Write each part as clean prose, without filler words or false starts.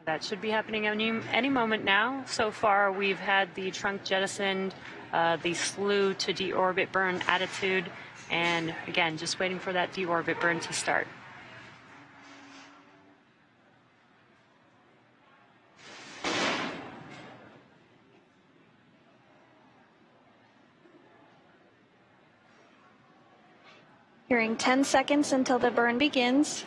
That should be happening any moment now. So far, we've had the trunk jettisoned, the slew to deorbit burn attitude, and again, just waiting for that deorbit burn to start. Hearing 10 seconds until the burn begins.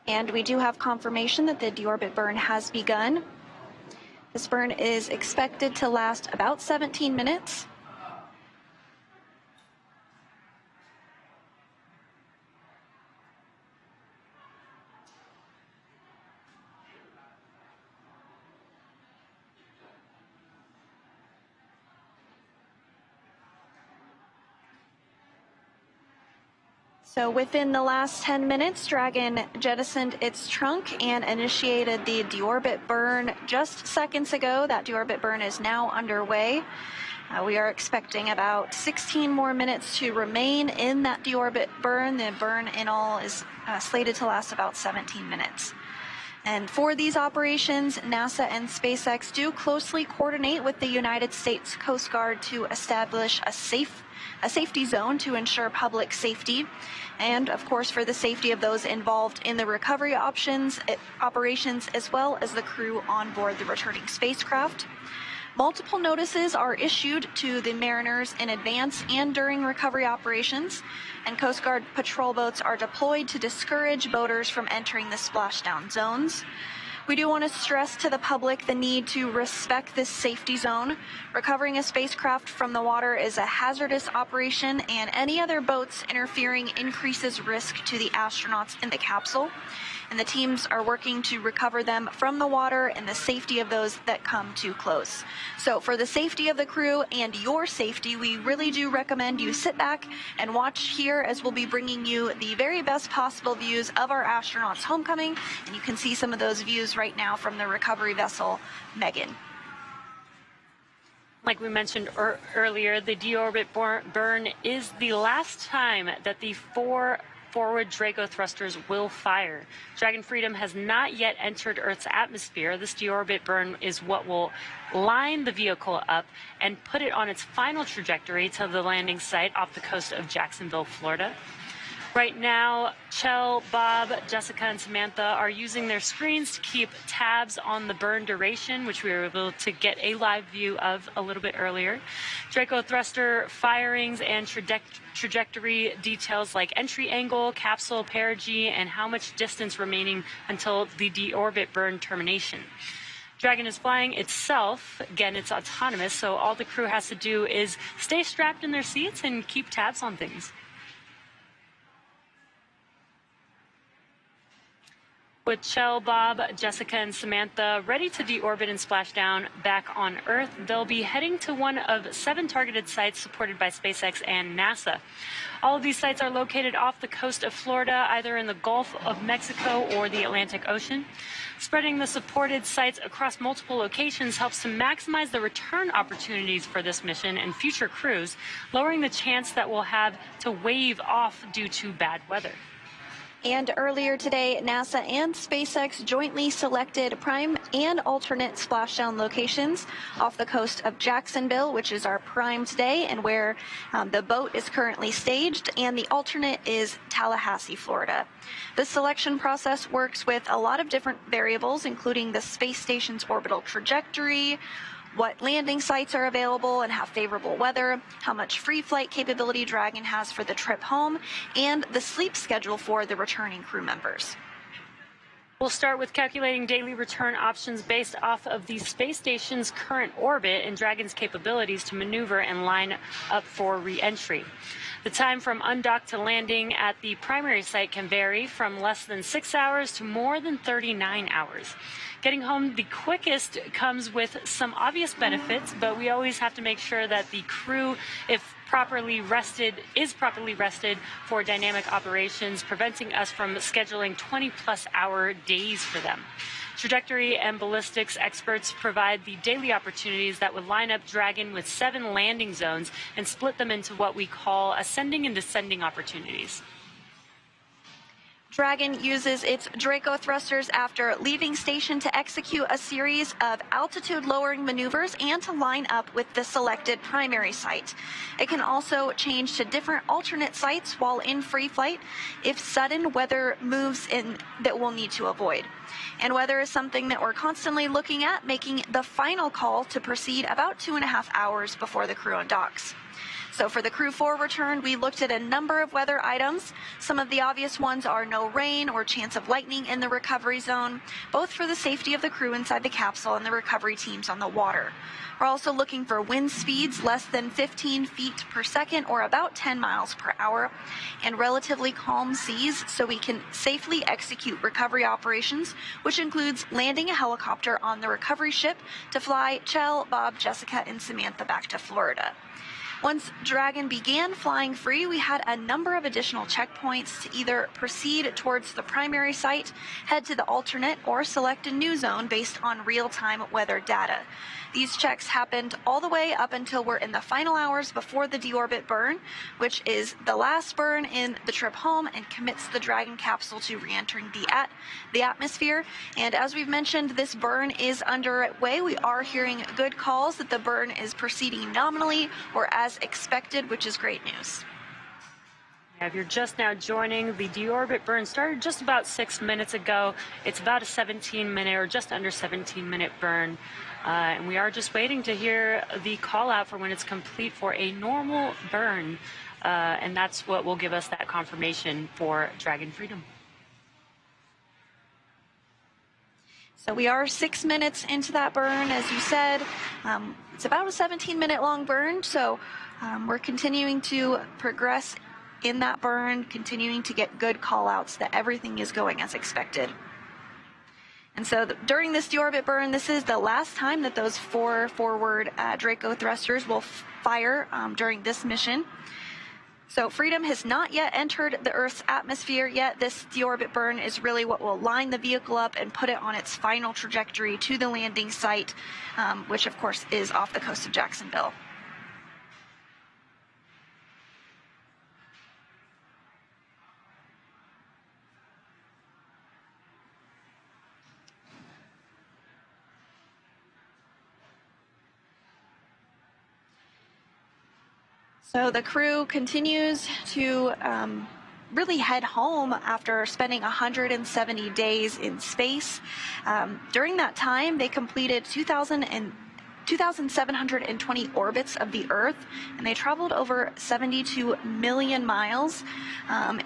And we do have confirmation that the deorbit burn has begun. This burn is expected to last about 17 minutes. So within the last 10 minutes, Dragon jettisoned its trunk and initiated the deorbit burn just seconds ago. That deorbit burn is now underway. We are expecting about 16 more minutes to remain in that deorbit burn. The burn in all is slated to last about 17 minutes. And for these operations, NASA and SpaceX do closely coordinate with the United States Coast Guard to establish a safety zone to ensure public safety, and of course for the safety of those involved in the recovery operations, as well as the crew on board the returning spacecraft. Multiple notices are issued to the mariners in advance and during recovery operations, and Coast Guard patrol boats are deployed to discourage boaters from entering the splashdown zones. We do want to stress to the public the need to respect this safety zone. Recovering a spacecraft from the water is a hazardous operation, and any other boats interfering increases risk to the astronauts in the capsule. And the teams are working to recover them from the water and the safety of those that come too close. So for the safety of the crew and your safety, we really do recommend you sit back and watch here as we'll be bringing you the very best possible views of our astronauts' homecoming. And you can see some of those views right now from the recovery vessel, Megan. Like we mentioned earlier, the deorbit burn is the last time that the 4 forward Draco thrusters will fire. Dragon Freedom has not yet entered Earth's atmosphere. This deorbit burn is what will line the vehicle up and put it on its final trajectory to the landing site off the coast of Jacksonville, Florida. Right now, Kjell, Bob, Jessica, and Samantha are using their screens to keep tabs on the burn duration, which we were able to get a live view of a little bit earlier. Draco thruster firings and trajectory details like entry angle, capsule perigee, and how much distance remaining until the deorbit burn termination. Dragon is flying itself. Again, it's autonomous, so all the crew has to do is stay strapped in their seats and keep tabs on things. With Kjell, Bob, Jessica, and Samantha ready to deorbit and splash down back on Earth, they'll be heading to one of 7 targeted sites supported by SpaceX and NASA. All of these sites are located off the coast of Florida, either in the Gulf of Mexico or the Atlantic Ocean. Spreading the supported sites across multiple locations helps to maximize the return opportunities for this mission and future crews, lowering the chance that we'll have to wave off due to bad weather. And earlier today, NASA and SpaceX jointly selected prime and alternate splashdown locations off the coast of Jacksonville, which is our prime today and where the boat is currently staged, and the alternate is Tallahassee, Florida. The selection process works with a lot of different variables, including the space station's orbital trajectory, what landing sites are available and have favorable weather, how much free flight capability Dragon has for the trip home, and the sleep schedule for the returning crew members. We'll start with calculating daily return options based off of the space station's current orbit and Dragon's capabilities to maneuver and line up for re-entry. The time from undock to landing at the primary site can vary from less than 6 hours to more than 39 hours. Getting home the quickest comes with some obvious benefits, but we always have to make sure that the crew, if properly rested, is properly rested for dynamic operations, preventing us from scheduling 20-plus hour days for them. Trajectory and ballistics experts provide the daily opportunities that would line up Dragon with 7 landing zones and split them into what we call ascending and descending opportunities. Dragon uses its Draco thrusters after leaving station to execute a series of altitude-lowering maneuvers and to line up with the selected primary site. It can also change to different alternate sites while in free flight if sudden weather moves in that we'll need to avoid. And weather is something that we're constantly looking at, making the final call to proceed about 2.5 hours before the crew undocks. So for the Crew-4 return, we looked at a number of weather items. Some of the obvious ones are no rain or chance of lightning in the recovery zone, both for the safety of the crew inside the capsule and the recovery teams on the water. We're also looking for wind speeds less than 15 feet per second or about 10 miles per hour and relatively calm seas so we can safely execute recovery operations, which includes landing a helicopter on the recovery ship to fly Kjell, Bob, Jessica, and Samantha back to Florida. Once Dragon began flying free, we had a number of additional checkpoints to either proceed towards the primary site, head to the alternate, or select a new zone based on real-time weather data. These checks happened all the way up until we're in the final hours before the deorbit burn, which is the last burn in the trip home and commits the Dragon capsule to re-entering the atmosphere. And as we've mentioned, this burn is underway. We are hearing good calls that the burn is proceeding nominally or as expected, which is great news. If you're just now joining, the deorbit burn started just about 6 minutes ago. It's about a 17-minute or just under 17-minute burn. And we are just waiting to hear the call out for when it's complete for a normal burn. And that's what will give us that confirmation for Dragon Freedom. So we are 6 minutes into that burn, as you said. It's about a 17-minute long burn, so we're continuing to progress in that burn, continuing to get good call-outs that everything is going as expected. And so during this deorbit burn, this is the last time that those 4 forward Draco thrusters will fire during this mission. So Freedom has not yet entered the Earth's atmosphere yet. This deorbit burn is really what will line the vehicle up and put it on its final trajectory to the landing site, which of course is off the coast of Jacksonville. So the crew continues to really head home after spending 170 days in space. During that time, they completed 2,720 orbits of the Earth, and they traveled over 72 million miles.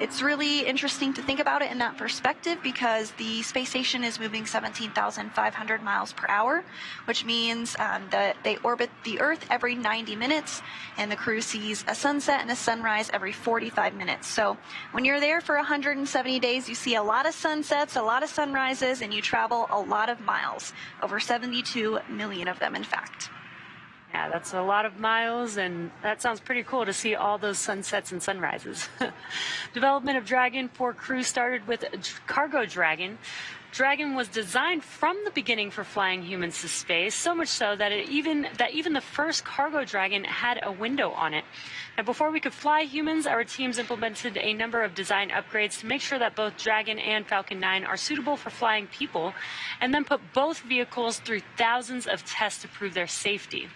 It's really interesting to think about it in that perspective because the space station is moving 17,500 miles per hour, which means that they orbit the Earth every 90 minutes, and the crew sees a sunset and a sunrise every 45 minutes. So when you're there for 170 days, you see a lot of sunsets, a lot of sunrises, and you travel a lot of miles, over 72 million of them, in fact. Yeah, that's a lot of miles, and that sounds pretty cool to see all those sunsets and sunrises. Development of Dragon for Crew started with Cargo Dragon. Dragon was designed from the beginning for flying humans to space, so much so that even the first Cargo Dragon had a window on it. Now, before we could fly humans, our teams implemented a number of design upgrades to make sure that both Dragon and Falcon 9 are suitable for flying people, and then put both vehicles through thousands of tests to prove their safety.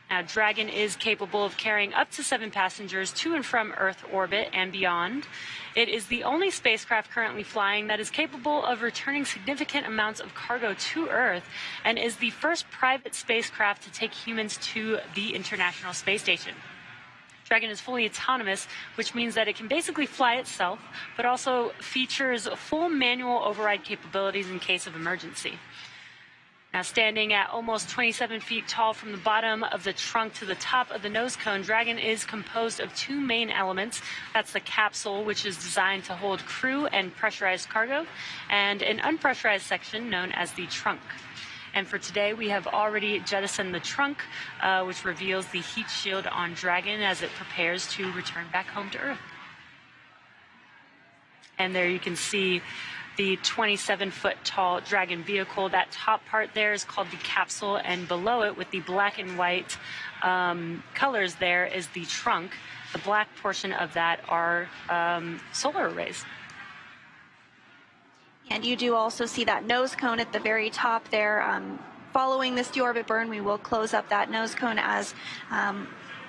Now, Dragon is capable of carrying up to 7 passengers to and from Earth orbit and beyond. It is the only spacecraft currently flying that is capable of returning significant amounts of cargo to Earth and is the first private spacecraft to take humans to the International Space Station. Dragon is fully autonomous, which means that it can basically fly itself, but also features full manual override capabilities in case of emergency. Now, standing at almost 27 feet tall from the bottom of the trunk to the top of the nose cone, Dragon is composed of 2 main elements. That's the capsule, which is designed to hold crew and pressurized cargo, and an unpressurized section known as the trunk. And for today, we have already jettisoned the trunk, which reveals the heat shield on Dragon as it prepares to return back home to Earth. And there you can see the 27-foot tall Dragon vehicle. That top part there is called the capsule, and below it with the black and white colors there is the trunk. The black portion of that are solar arrays. And you do also see that nose cone at the very top there. Following this deorbit burn, we will close up that nose cone as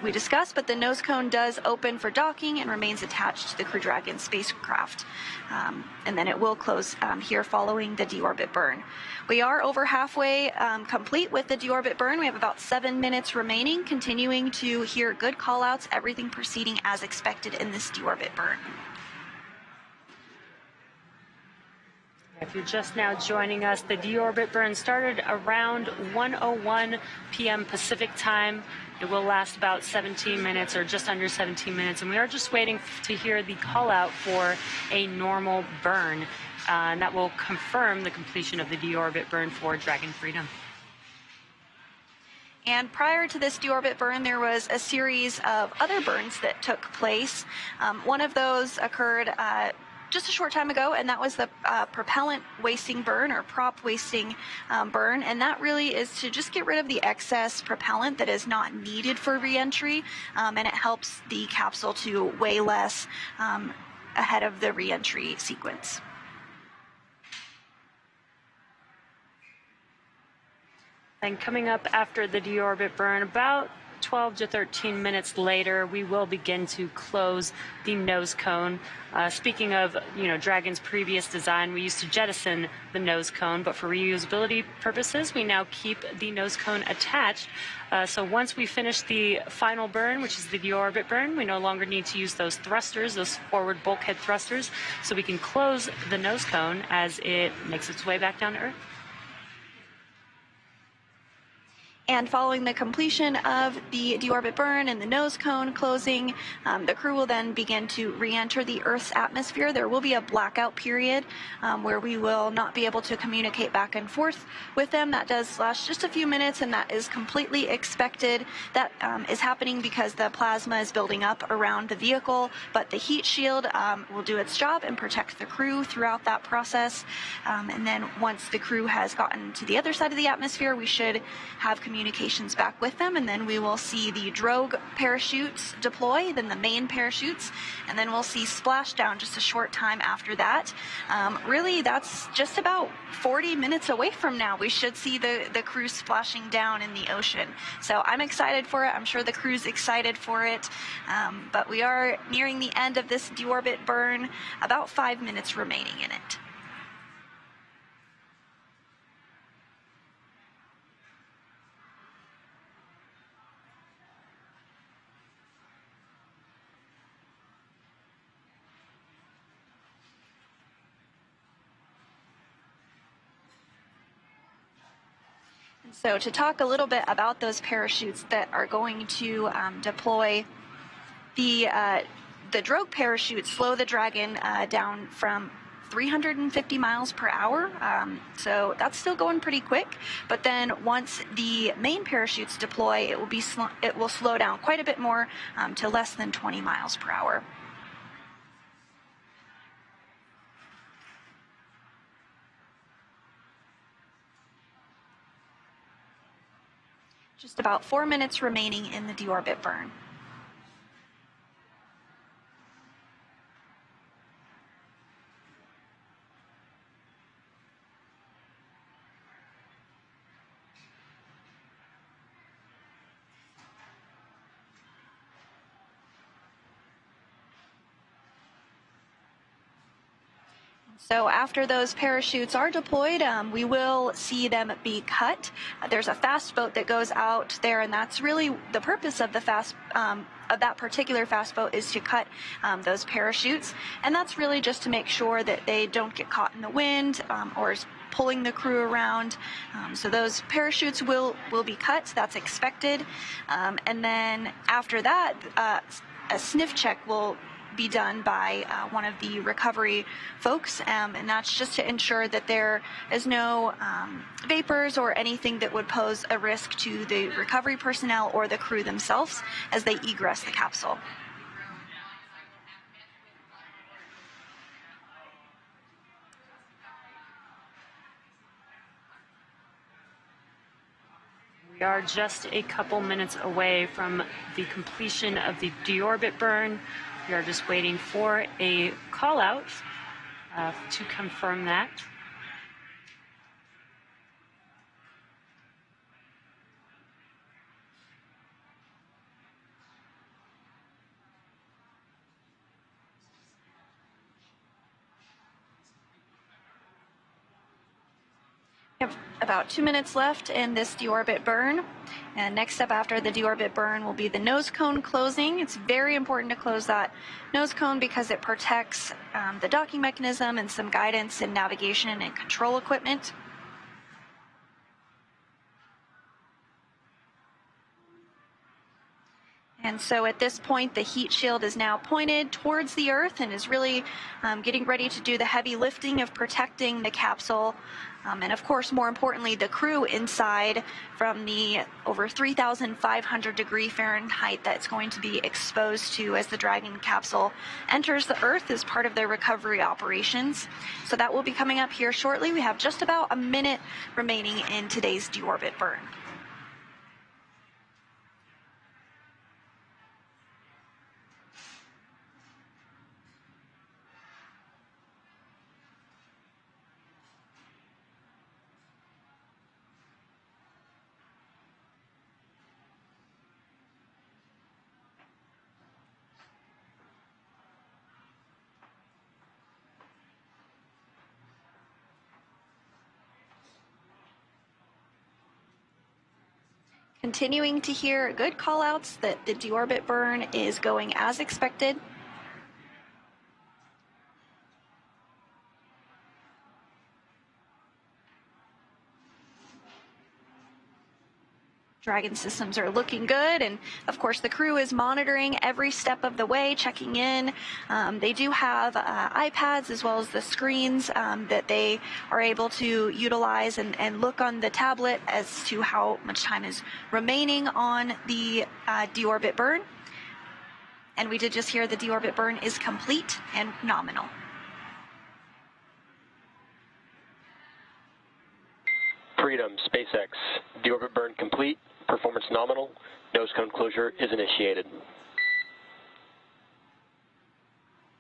we discussed, but the nose cone does open for docking and remains attached to the Crew Dragon spacecraft. And then it will close here following the deorbit burn. We are over halfway complete with the deorbit burn. We have about 7 minutes remaining, continuing to hear good callouts, everything proceeding as expected in this deorbit burn. If you're just now joining us, the deorbit burn started around 1:01 p.m. Pacific time. It will last about 17 minutes or just under 17 minutes, and we are just waiting to hear the call out for a normal burn, and that will confirm the completion of the deorbit burn for Dragon Freedom. And prior to this deorbit burn, there was a series of other burns that took place. One of those occurred just a short time ago, and that was the propellant wasting burn, or prop wasting burn, and that really is to just get rid of the excess propellant that is not needed for reentry, and it helps the capsule to weigh less ahead of the reentry sequence. And coming up after the deorbit burn, about 12 to 13 minutes later, we will begin to close the nose cone. Speaking of, Dragon's previous design, we used to jettison the nose cone, but for reusability purposes, we now keep the nose cone attached. So once we finish the final burn, which is the deorbit burn, we no longer need to use those thrusters, those forward bulkhead thrusters, so we can close the nose cone as it makes its way back down to Earth. And following the completion of the deorbit burn and the nose cone closing, the crew will then begin to re-enter the Earth's atmosphere. There will be a blackout period where we will not be able to communicate back and forth with them. That does last just a few minutes, and that is completely expected. That is happening because the plasma is building up around the vehicle, but the heat shield will do its job and protect the crew throughout that process. And then once the crew has gotten to the other side of the atmosphere, we should have communications back with them, and then we will see the drogue parachutes deploy, then the main parachutes, and then we'll see splashdown just a short time after that. Really, that's just about 40 minutes away from now. We should see the crew splashing down in the ocean. So I'm excited for it. I'm sure the crew's excited for it. But we are nearing the end of this deorbit burn, about 5 minutes remaining in it. So to talk a little bit about those parachutes that are going to deploy, the drogue parachutes slow the Dragon down from 350 miles per hour. So that's still going pretty quick. But then once the main parachutes deploy, it will slow down quite a bit more to less than 20 miles per hour. Just about 4 minutes remaining in the deorbit burn. So after those parachutes are deployed, we will see them be cut. There's a fast boat that goes out there, and that's really the purpose of the of that particular fast boat, is to cut those parachutes. And that's really just to make sure that they don't get caught in the wind or pulling the crew around. So those parachutes will be cut. That's expected. And then after that, a sniff check will be done by one of the recovery folks, and that's just to ensure that there is no vapors or anything that would pose a risk to the recovery personnel or the crew themselves as they egress the capsule. We are just a couple minutes away from the completion of the deorbit burn. We are just waiting for a call out to confirm that. We have about 2 minutes left in this deorbit burn. And next step after the deorbit burn will be the nose cone closing. It's very important to close that nose cone because it protects the docking mechanism and some guidance and navigation and control equipment. And so at this point, the heat shield is now pointed towards the Earth and is really getting ready to do the heavy lifting of protecting the capsule. And of course, more importantly, the crew inside from the over 3,500 degree Fahrenheit that's going to be exposed to as the Dragon capsule enters the Earth as part of their recovery operations. So that will be coming up here shortly. We have just about a minute remaining in today's deorbit burn. Continuing to hear good call-outs that the deorbit burn is going as expected. Dragon systems are looking good, and of course the crew is monitoring every step of the way, checking in. They do have iPads as well as the screens that they are able to utilize and look on the tablet as to how much time is remaining on the deorbit burn. And we did just hear the deorbit burn is complete and nominal. Freedom, SpaceX, deorbit burn complete, performance nominal, nose cone closure is initiated.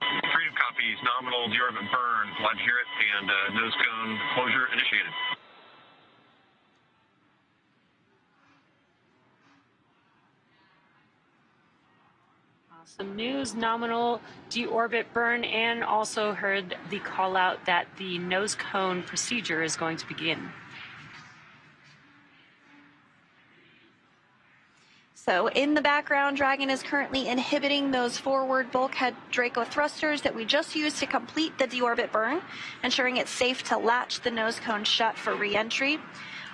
Freedom copies, nominal, deorbit burn, glad to hear it, and nose cone closure initiated. Awesome news, nominal deorbit burn, and also heard the call out that the nose cone procedure is going to begin. So in the background, Dragon is currently inhibiting those forward bulkhead Draco thrusters that we just used to complete the deorbit burn, ensuring it's safe to latch the nose cone shut for re-entry.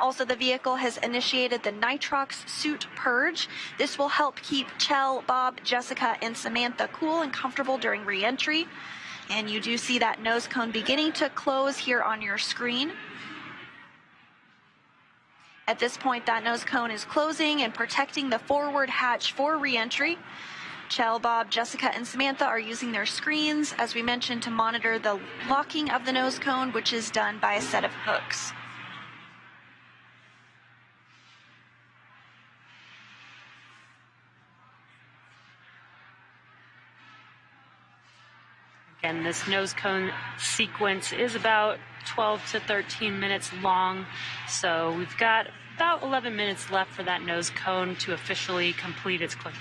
Also, the vehicle has initiated the nitrox suit purge. This will help keep Kjell, Bob, Jessica, and Samantha cool and comfortable during re-entry. And you do see that nose cone beginning to close here on your screen. At this point, that nose cone is closing and protecting the forward hatch for re-entry. Kjell, Bob, Jessica, and Samantha are using their screens, as we mentioned, to monitor the locking of the nose cone, which is done by a set of hooks. Again, this nose cone sequence is about 12 to 13 minutes long, so we've got about 11 minutes left for that nose cone to officially complete its closure.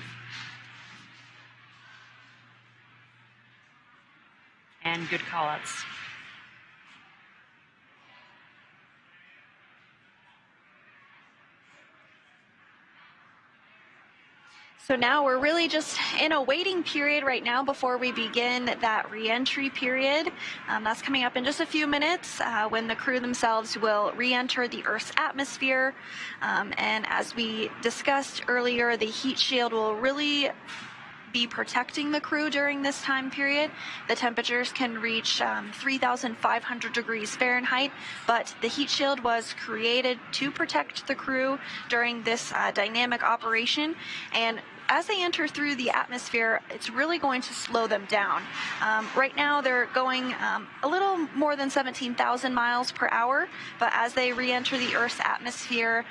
And good call-outs. So now we're really just in a waiting period right now before we begin that re-entry period. That's coming up in just a few minutes when the crew themselves will re-enter the Earth's atmosphere. And as we discussed earlier, the heat shield will really be protecting the crew during this time period. The temperatures can reach 3,500 degrees Fahrenheit, but the heat shield was created to protect the crew during this dynamic operation. And as they enter through the atmosphere, it's really going to slow them down. Right now, they're going a little more than 17,000 miles per hour, but as they re-enter the Earth's atmosphere,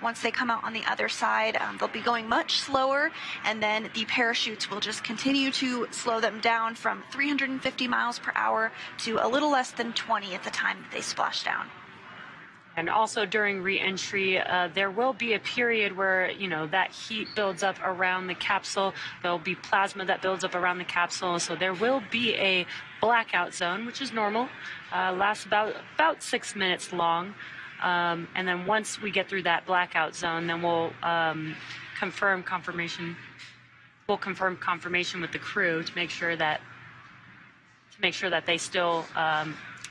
once they come out on the other side, they'll be going much slower, and then the parachutes will just continue to slow them down from 350 miles per hour to a little less than 20 at the time that they splash down. And also during re-entry, there will be a period where, that heat builds up around the capsule. There'll be plasma that builds up around the capsule. So there will be a blackout zone, which is normal, lasts about 6 minutes long. And then once we get through that blackout zone, then we'll confirm confirmation with the crew to make sure that they still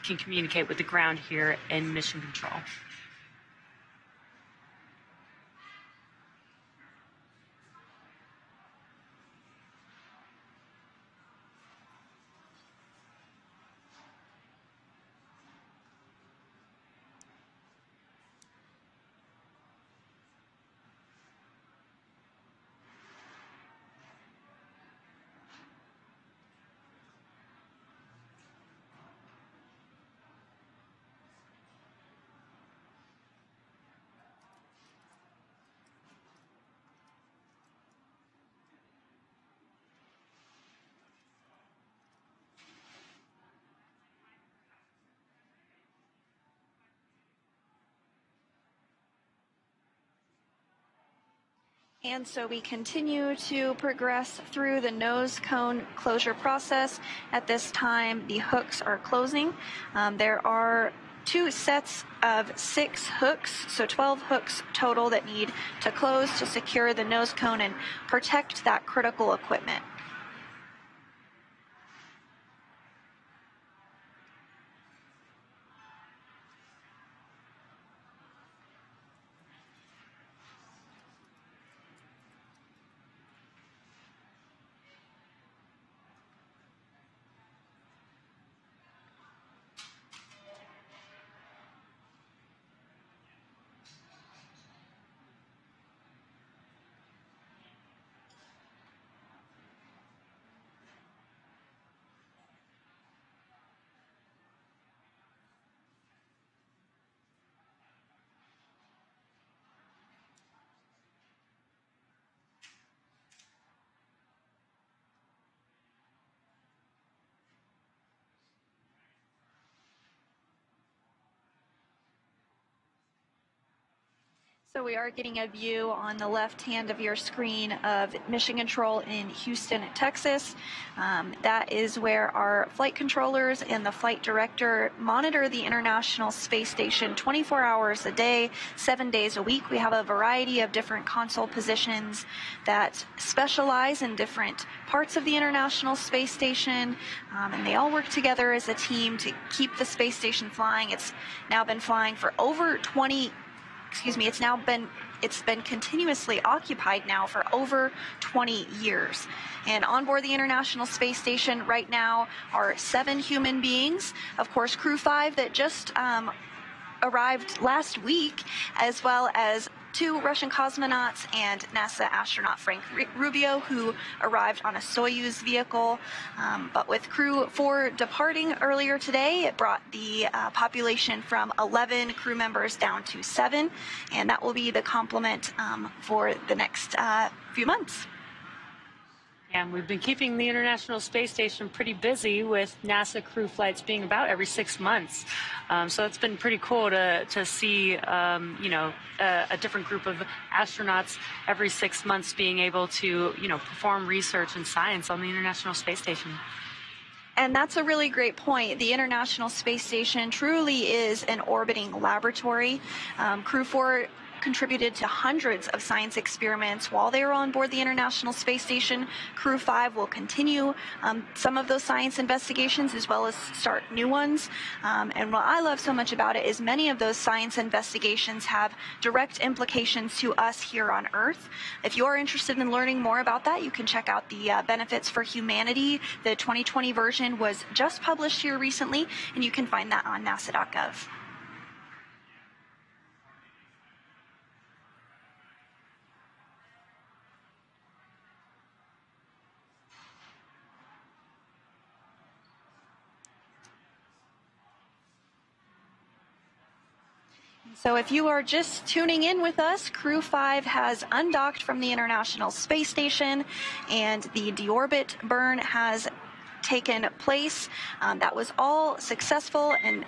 can communicate with the ground here in mission control. And so we continue to progress through the nose cone closure process. At this time, the hooks are closing. There are 2 sets of 6 hooks, so 12 hooks total that need to close to secure the nose cone and protect that critical equipment. So we are getting a view on the left hand of your screen of mission control in Houston, Texas. That is where our flight controllers and the flight director monitor the International Space Station 24 hours a day, 7 days a week. We have a variety of different console positions that specialize in different parts of the International Space Station, and they all work together as a team to keep the space station flying. It's now been flying for over it's been continuously occupied now for over 20 years. And on board the International Space Station right now are 7 human beings, of course Crew-4 that just arrived last week, as well as 2 Russian cosmonauts and NASA astronaut Frank Rubio, who arrived on a Soyuz vehicle. But with Crew-4 departing earlier today, it brought the population from 11 crew members down to 7, and that will be the complement for the next few months. And we've been keeping the International Space Station pretty busy with NASA crew flights being about every 6 months. So it's been pretty cool to see, a different group of astronauts every 6 months being able to, perform research and science on the International Space Station. And that's a really great point. The International Space Station truly is an orbiting laboratory. Crew-4 contributed to hundreds of science experiments while they were on board the International Space Station. Crew-5 will continue some of those science investigations as well as start new ones. And what I love so much about it is many of those science investigations have direct implications to us here on Earth. If you're interested in learning more about that, you can check out the Benefits for Humanity. The 2020 version was just published here recently, and you can find that on nasa.gov. So if you are just tuning in with us, Crew-4 has undocked from the International Space Station and the deorbit burn has taken place. That was all successful and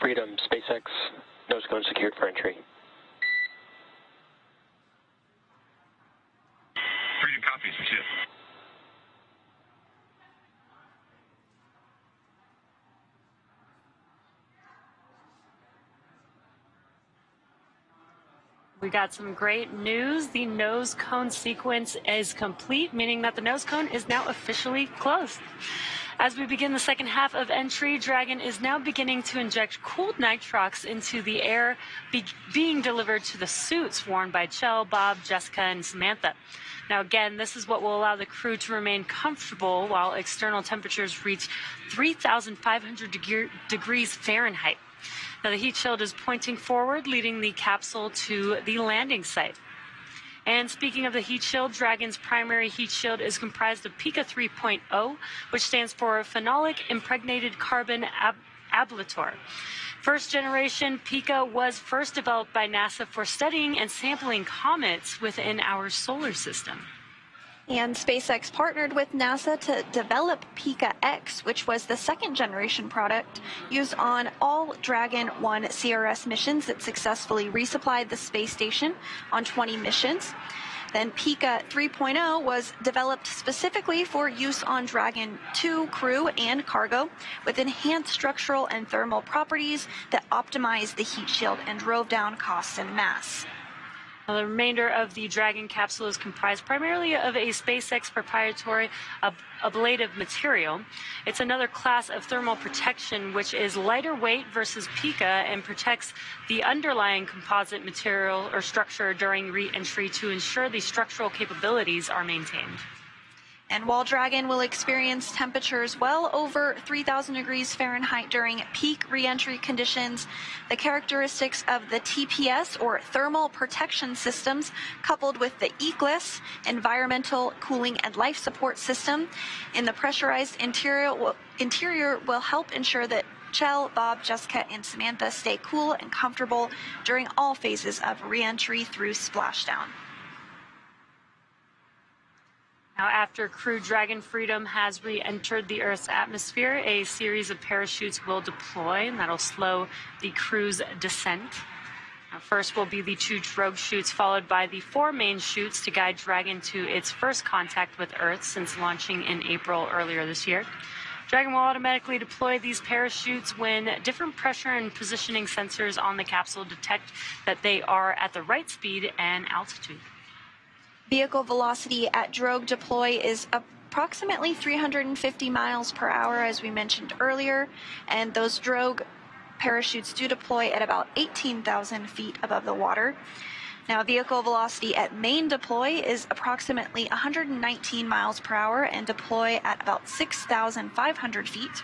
Freedom, SpaceX, nose cone secured for entry. Freedom copies, we see it. We got some great news. The nose cone sequence is complete, meaning that the nose cone is now officially closed. As we begin the second half of entry, Dragon is now beginning to inject cooled nitrox into the air being delivered to the suits worn by Kjell, Bob, Jessica, and Samantha. Now again, this is what will allow the crew to remain comfortable while external temperatures reach 3,500 degrees Fahrenheit. Now the heat shield is pointing forward, leading the capsule to the landing site. And speaking of the heat shield, Dragon's primary heat shield is comprised of Pika 3.0, which stands for Phenolic Impregnated Carbon Ablator. First generation Pika was first developed by NASA for studying and sampling comets within our solar system. And SpaceX partnered with NASA to develop Pika X, which was the second generation product used on all Dragon 1 CRS missions that successfully resupplied the space station on 20 missions. Then Pika 3.0 was developed specifically for use on Dragon 2 crew and cargo with enhanced structural and thermal properties that optimized the heat shield and drove down costs and mass. Now, the remainder of the Dragon capsule is comprised primarily of a SpaceX proprietary ablative material. It's another class of thermal protection which is lighter weight versus Pika and protects the underlying composite material or structure during re-entry to ensure the structural capabilities are maintained. And while Dragon will experience temperatures well over 3,000 degrees Fahrenheit during peak reentry conditions, the characteristics of the TPS, or thermal protection systems, coupled with the ECLIS, environmental cooling and life support system, in the pressurized interior will help ensure that Kjell, Bob, Jessica, and Samantha stay cool and comfortable during all phases of reentry through Splashdown. Now, after Crew Dragon Freedom has re-entered the Earth's atmosphere, a series of parachutes will deploy, and that'll slow the crew's descent. Now, first will be the 2 drogue chutes, followed by the 4 main chutes to guide Dragon to its first contact with Earth since launching in April earlier this year. Dragon will automatically deploy these parachutes when different pressure and positioning sensors on the capsule detect that they are at the right speed and altitude. Vehicle velocity at drogue deploy is approximately 350 miles per hour, as we mentioned earlier, and those drogue parachutes do deploy at about 18,000 feet above the water. Now, vehicle velocity at main deploy is approximately 119 miles per hour and deploy at about 6,500 feet.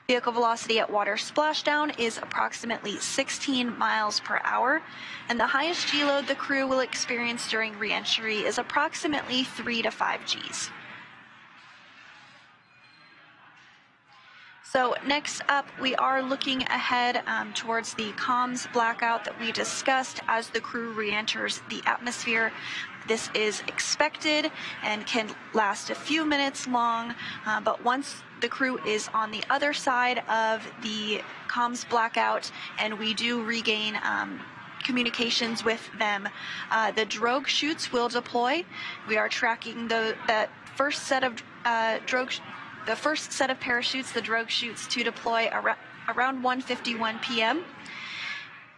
Vehicle velocity at water splashdown is approximately 16 miles per hour, and the highest G load the crew will experience during reentry is approximately 3 to 5 Gs. So next up, we are looking ahead towards the comms blackout that we discussed as the crew reenters the atmosphere. This is expected and can last a few minutes long, but once the crew is on the other side of the comms blackout and we do regain communications with them, the drogue chutes will deploy. We are tracking that first set of the first set of parachutes, the drogue chutes, to deploy around 1:51 p.m.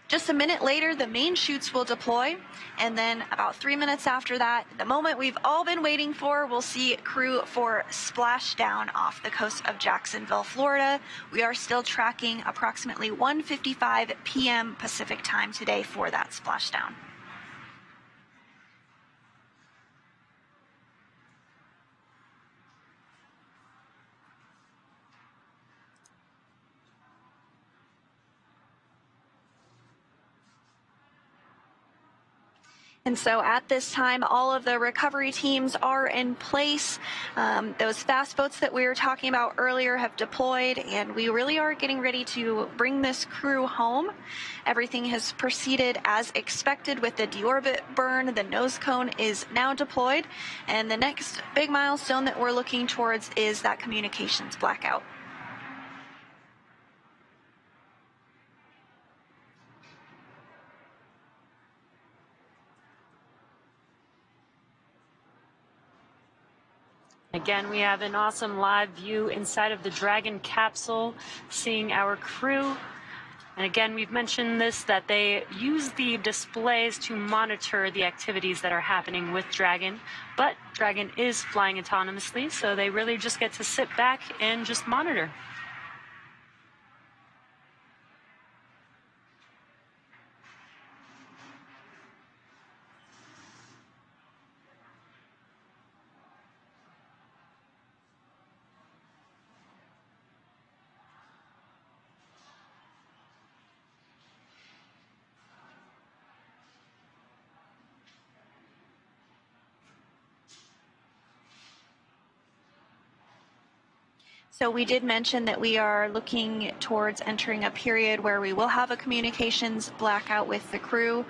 Just a minute later, the main chutes will deploy, and then about 3 minutes after that, the moment we've all been waiting for, we'll see Crew-4 splash down off the coast of Jacksonville, Florida. We are still tracking approximately 1:55 p.m. Pacific time today for that splashdown. And so at this time, all of the recovery teams are in place. Those fast boats that we were talking about earlier have deployed, and we really are getting ready to bring this crew home. Everything has proceeded as expected with the deorbit burn. The nose cone is now deployed, and the next big milestone that we're looking towards is that communications blackout. Again, we have an awesome live view inside of the Dragon capsule, seeing our crew. And again, we've mentioned this, that they use the displays to monitor the activities that are happening with Dragon. But Dragon is flying autonomously, so they really just get to sit back and just monitor. So we did mention that we are looking towards entering a period where we will have a communications blackout with the crew.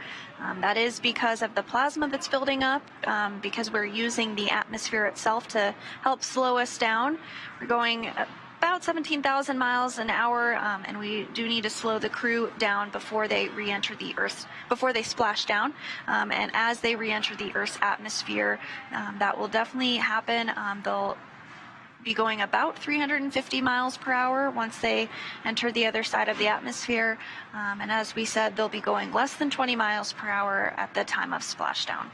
That is because of the plasma that's building up, because we're using the atmosphere itself to help slow us down. We're going about 17,000 miles an hour, and we do need to slow the crew down before they re-enter the Earth, before they splash down. And as they re-enter the Earth's atmosphere, that will definitely happen. They'll be going about 350 miles per hour once they enter the other side of the atmosphere. And as we said, they'll be going less than 20 miles per hour at the time of splashdown.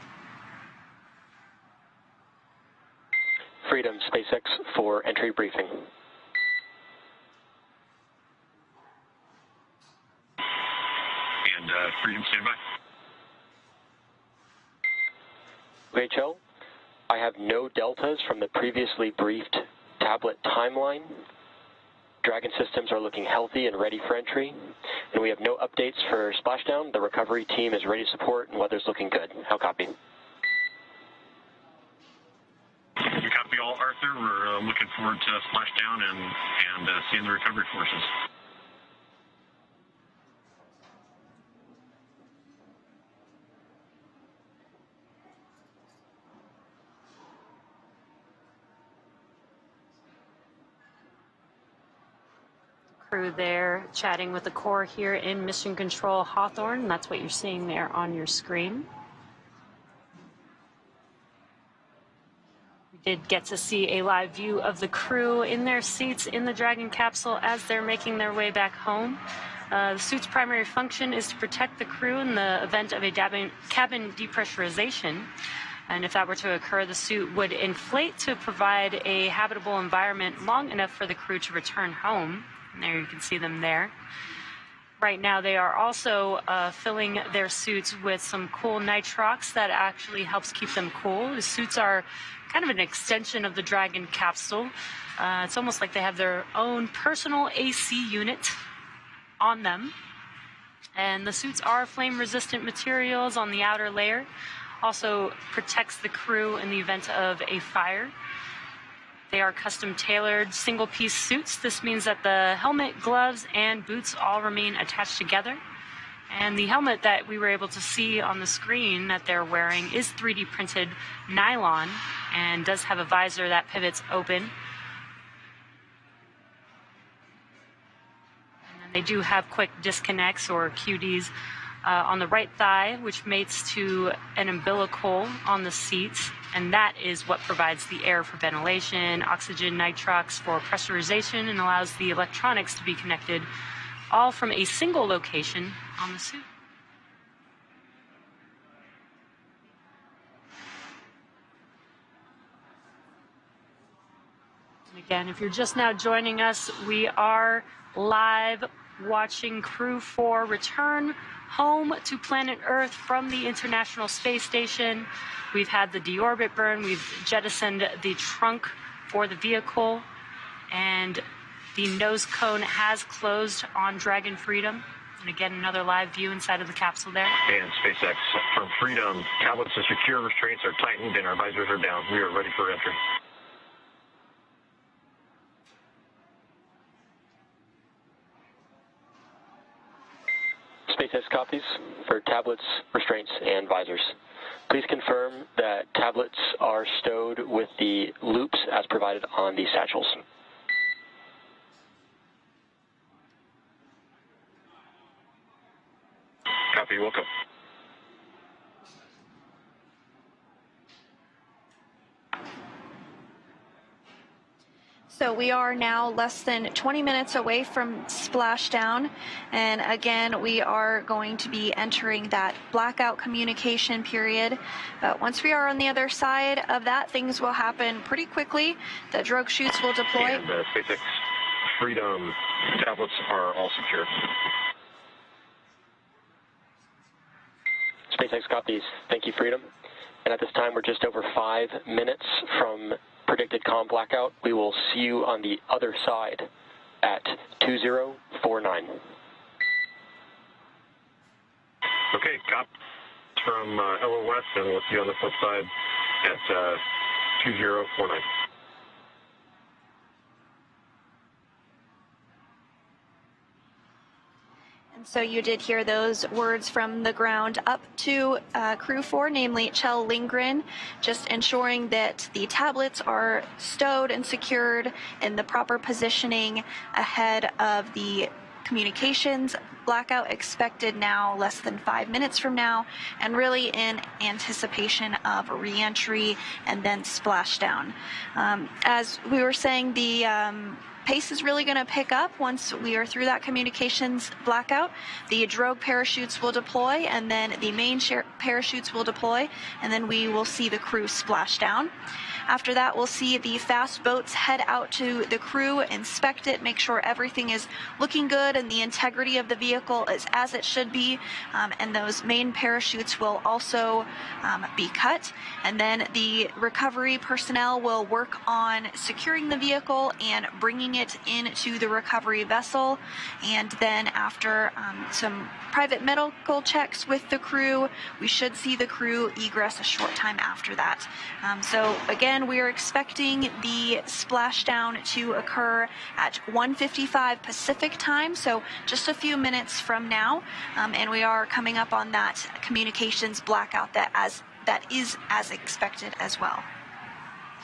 Freedom, SpaceX for entry briefing. And Freedom, stand by. UHL, I have no deltas from the previously briefed tablet timeline. Dragon systems are looking healthy and ready for entry, and we have no updates for splashdown. The recovery team is ready to support, and weather's looking good. How copy? We copy all, Arthur. We're looking forward to splashdown and seeing the recovery forces. Crew there chatting with the core here in Mission Control Hawthorne. That's what you're seeing there on your screen. We did get to see a live view of the crew in their seats in the Dragon capsule as they're making their way back home. The suit's primary function is to protect the crew in the event of a cabin depressurization. And if that were to occur, the suit would inflate to provide a habitable environment long enough for the crew to return home. And there you can see them there. Right now they are also filling their suits with some cool nitrox that actually helps keep them cool. The suits are kind of an extension of the Dragon capsule. It's almost like they have their own personal AC unit on them. And the suits are flame-resistant materials on the outer layer. Also protects the crew in the event of a fire. They are custom-tailored single-piece suits. This means that the helmet, gloves, and boots all remain attached together. And the helmet that we were able to see on the screen that they're wearing is 3D printed nylon and does have a visor that pivots open. And then they do have quick disconnects or QDs on the right thigh, which mates to an umbilical on the seats. And that is what provides the air for ventilation, oxygen, nitrox for pressurization, and allows the electronics to be connected all from a single location on the suit. And again, if you're just now joining us, we are live watching Crew-4 return home to planet Earth from the International Space Station. We've had the deorbit burn, we've jettisoned the trunk for the vehicle, and the nose cone has closed on Dragon Freedom. And again, another live view inside of the capsule there. And SpaceX from Freedom. Tablets and secure restraints are tightened and our visors are down. We are ready for entry. SpaceX copies for tablets, restraints, and visors. Please confirm that tablets are stowed with the loops as provided on the satchels. Copy, welcome. So we are now less than 20 minutes away from splashdown, and again we are going to be entering that blackout communication period. But once we are on the other side of that, things will happen pretty quickly. The drogue chutes will deploy. And SpaceX Freedom tablets are all secure. SpaceX copies. Thank you, Freedom. And at this time, we're just over 5 minutes from predicted comm blackout. We will see you on the other side at 2049. Okay, cop from LOS, and we'll see you on the flip side at 2049. So you did hear those words from the ground up to Crew-4, namely Kjell Lindgren, just ensuring that the tablets are stowed and secured in the proper positioning ahead of the communications blackout expected now less than 5 minutes from now, and really in anticipation of re-entry and then splashdown. As we were saying, the pace is really going to pick up once we are through that communications blackout. The drogue parachutes will deploy, and then the main parachutes will deploy, and then we will see the crew splash down. After that, we'll see the fast boats head out to the crew, inspect it, make sure everything is looking good and the integrity of the vehicle is as it should be, and those main parachutes will also be cut. And then the recovery personnel will work on securing the vehicle and bringing it into the recovery vessel. And then after some private medical checks with the crew, we should see the crew egress a short time after that. So again, we are expecting the splashdown to occur at 1:55 Pacific time, so just a few minutes from now, and we are coming up on that communications blackout that is as expected as well.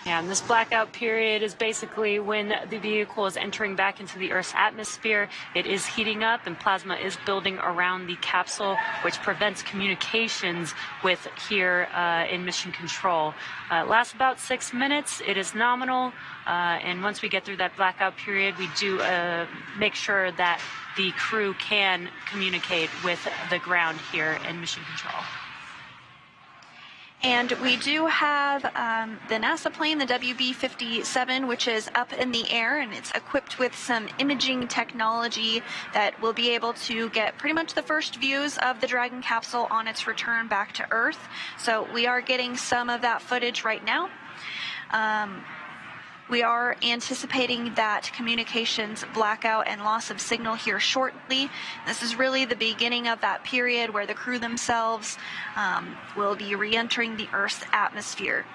Yeah, and this blackout period is basically when the vehicle is entering back into the Earth's atmosphere. It is heating up and plasma is building around the capsule, which prevents communications with here in mission control. It lasts about 6 minutes. It is nominal. And once we get through that blackout period, we do make sure that the crew can communicate with the ground here in mission control. And we do have the NASA plane, the WB-57, which is up in the air, and it's equipped with some imaging technology that will be able to get pretty much the first views of the Dragon capsule on its return back to Earth. So we are getting some of that footage right now. We are anticipating that communications blackout and loss of signal here shortly. This is really the beginning of that period where the crew themselves will be re-entering the Earth's atmosphere.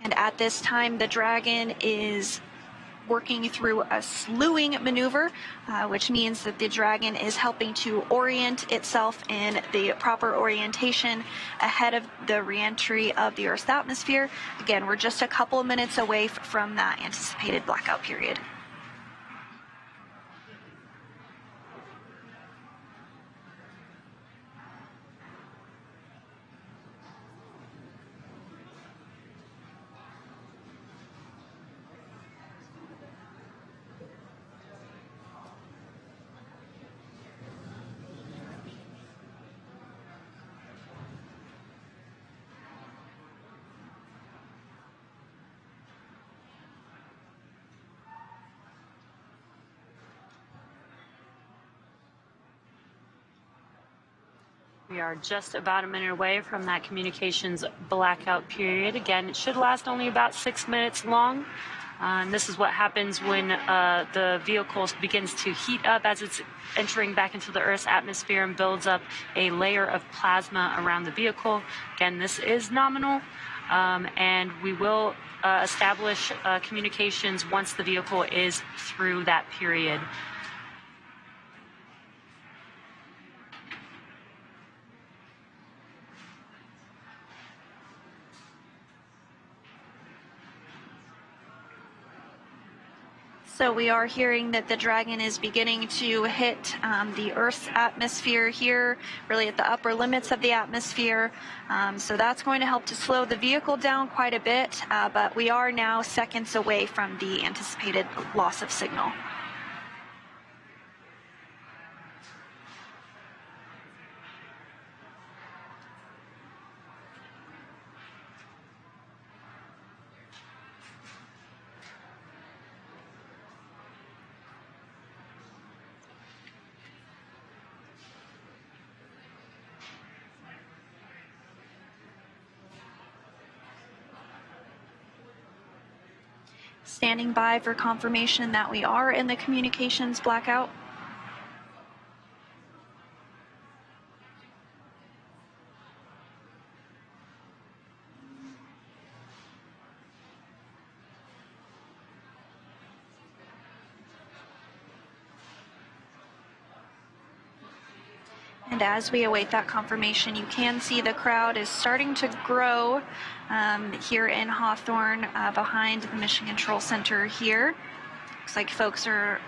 And at this time, the Dragon is working through a slewing maneuver, which means that the Dragon is helping to orient itself in the proper orientation ahead of the re-entry of the Earth's atmosphere. Again, we're just a couple of minutes away from that anticipated blackout period. We are just about a minute away from that communications blackout period. Again, it should last only about 6 minutes long. And this is what happens when the vehicle begins to heat up as it's entering back into the Earth's atmosphere and builds up a layer of plasma around the vehicle. Again, this is nominal, and we will establish communications once the vehicle is through that period. So we are hearing that the Dragon is beginning to hit the Earth's atmosphere here, really at the upper limits of the atmosphere. So that's going to help to slow the vehicle down quite a bit, but we are now seconds away from the anticipated loss of signal. Standing by for confirmation that we are in the communications blackout. And as we await that confirmation, you can see the crowd is starting to grow here in Hawthorne behind the Mission Control Center here. Looks like folks are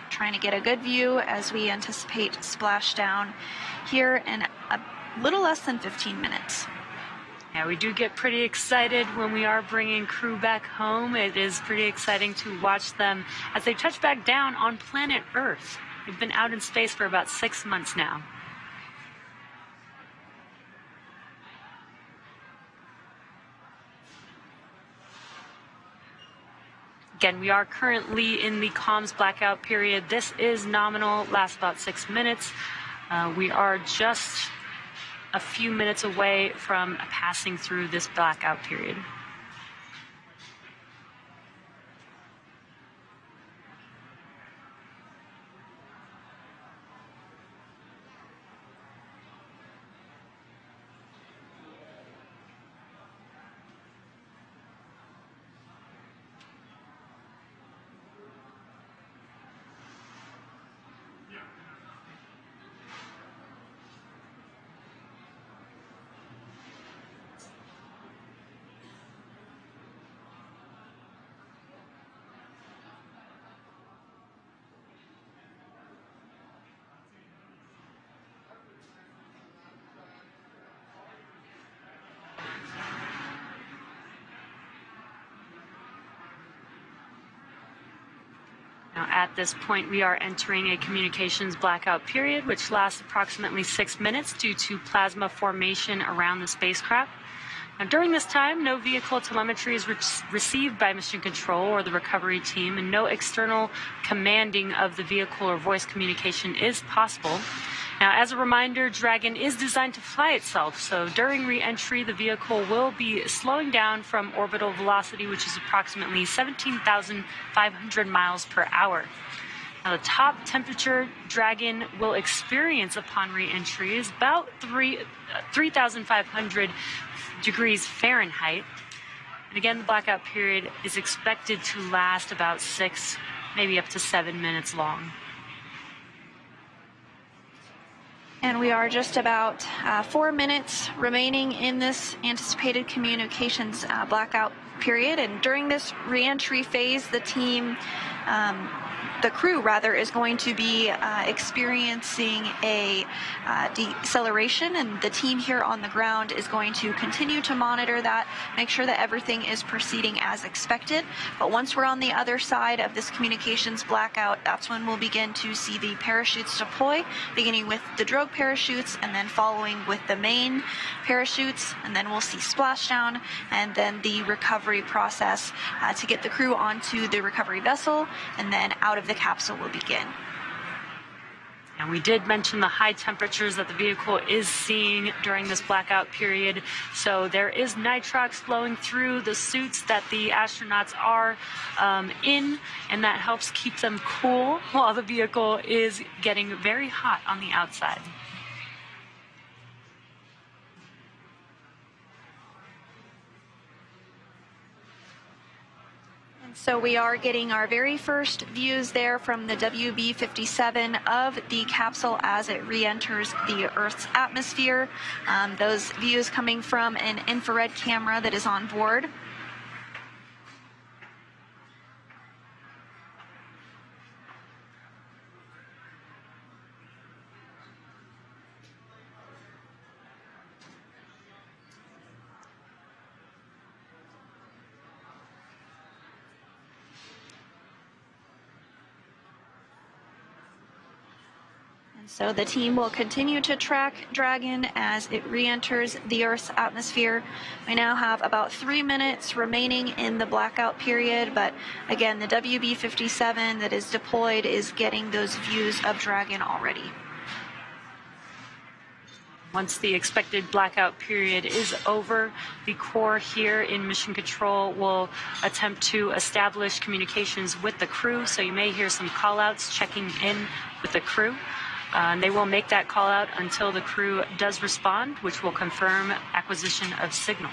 trying to get a good view as we anticipate splashdown here in a little less than 15 minutes. Yeah, we do get pretty excited when we are bringing crew back home. It is pretty exciting to watch them as they touch back down on planet Earth. They've been out in space for about 6 months now. Again, we are currently in the comms blackout period. This is nominal, lasts about 6 minutes. We are just a few minutes away from passing through this blackout period. Now, at this point, we are entering a communications blackout period, which lasts approximately 6 minutes due to plasma formation around the spacecraft. Now, during this time, no vehicle telemetry is received by Mission Control or the recovery team, and no external commanding of the vehicle or voice communication is possible. Now, as a reminder, Dragon is designed to fly itself, so during re-entry, the vehicle will be slowing down from orbital velocity, which is approximately 17,500 miles per hour. Now, the top temperature Dragon will experience upon re-entry is about 3,500 degrees Fahrenheit. And again, the blackout period is expected to last about 6, maybe up to 7 minutes long. And we are just about 4 minutes remaining in this anticipated communications blackout period. And during this reentry phase, the crew is going to be experiencing a deceleration, and the team here on the ground is going to continue to monitor that, make sure that everything is proceeding as expected. But once we're on the other side of this communications blackout, that's when we'll begin to see the parachutes deploy, beginning with the drogue parachutes and then following with the main parachutes, and then we'll see splashdown and then the recovery process to get the crew onto the recovery vessel, and then out of the capsule will begin. And we did mention the high temperatures that the vehicle is seeing during this blackout period. So there is nitrox flowing through the suits that the astronauts are in, and that helps keep them cool while the vehicle is getting very hot on the outside. So we are getting our very first views there from the WB-57 of the capsule as it re-enters the Earth's atmosphere. Those views coming from an infrared camera that is on board. So the team will continue to track Dragon as it re-enters the Earth's atmosphere. We now have about 3 minutes remaining in the blackout period, but again, the WB-57 that is deployed is getting those views of Dragon already. Once the expected blackout period is over, the Corps here in Mission Control will attempt to establish communications with the crew, so you may hear some call-outs checking in with the crew. And they will make that call out until the crew does respond, which will confirm acquisition of signal.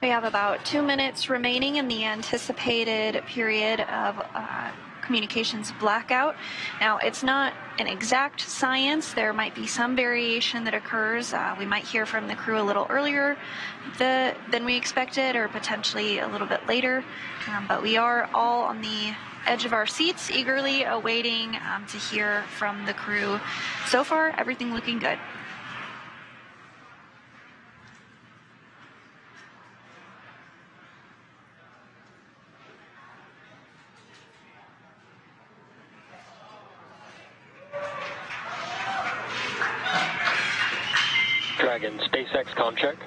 We have about 2 minutes remaining in the anticipated period of communications blackout. Now, it's not an exact science. There might be some variation that occurs. We might hear from the crew a little earlier than we expected, or potentially a little bit later. But we are all on the edge of our seats, eagerly awaiting to hear from the crew. So far, everything looking good. Dragon, SpaceX comm check.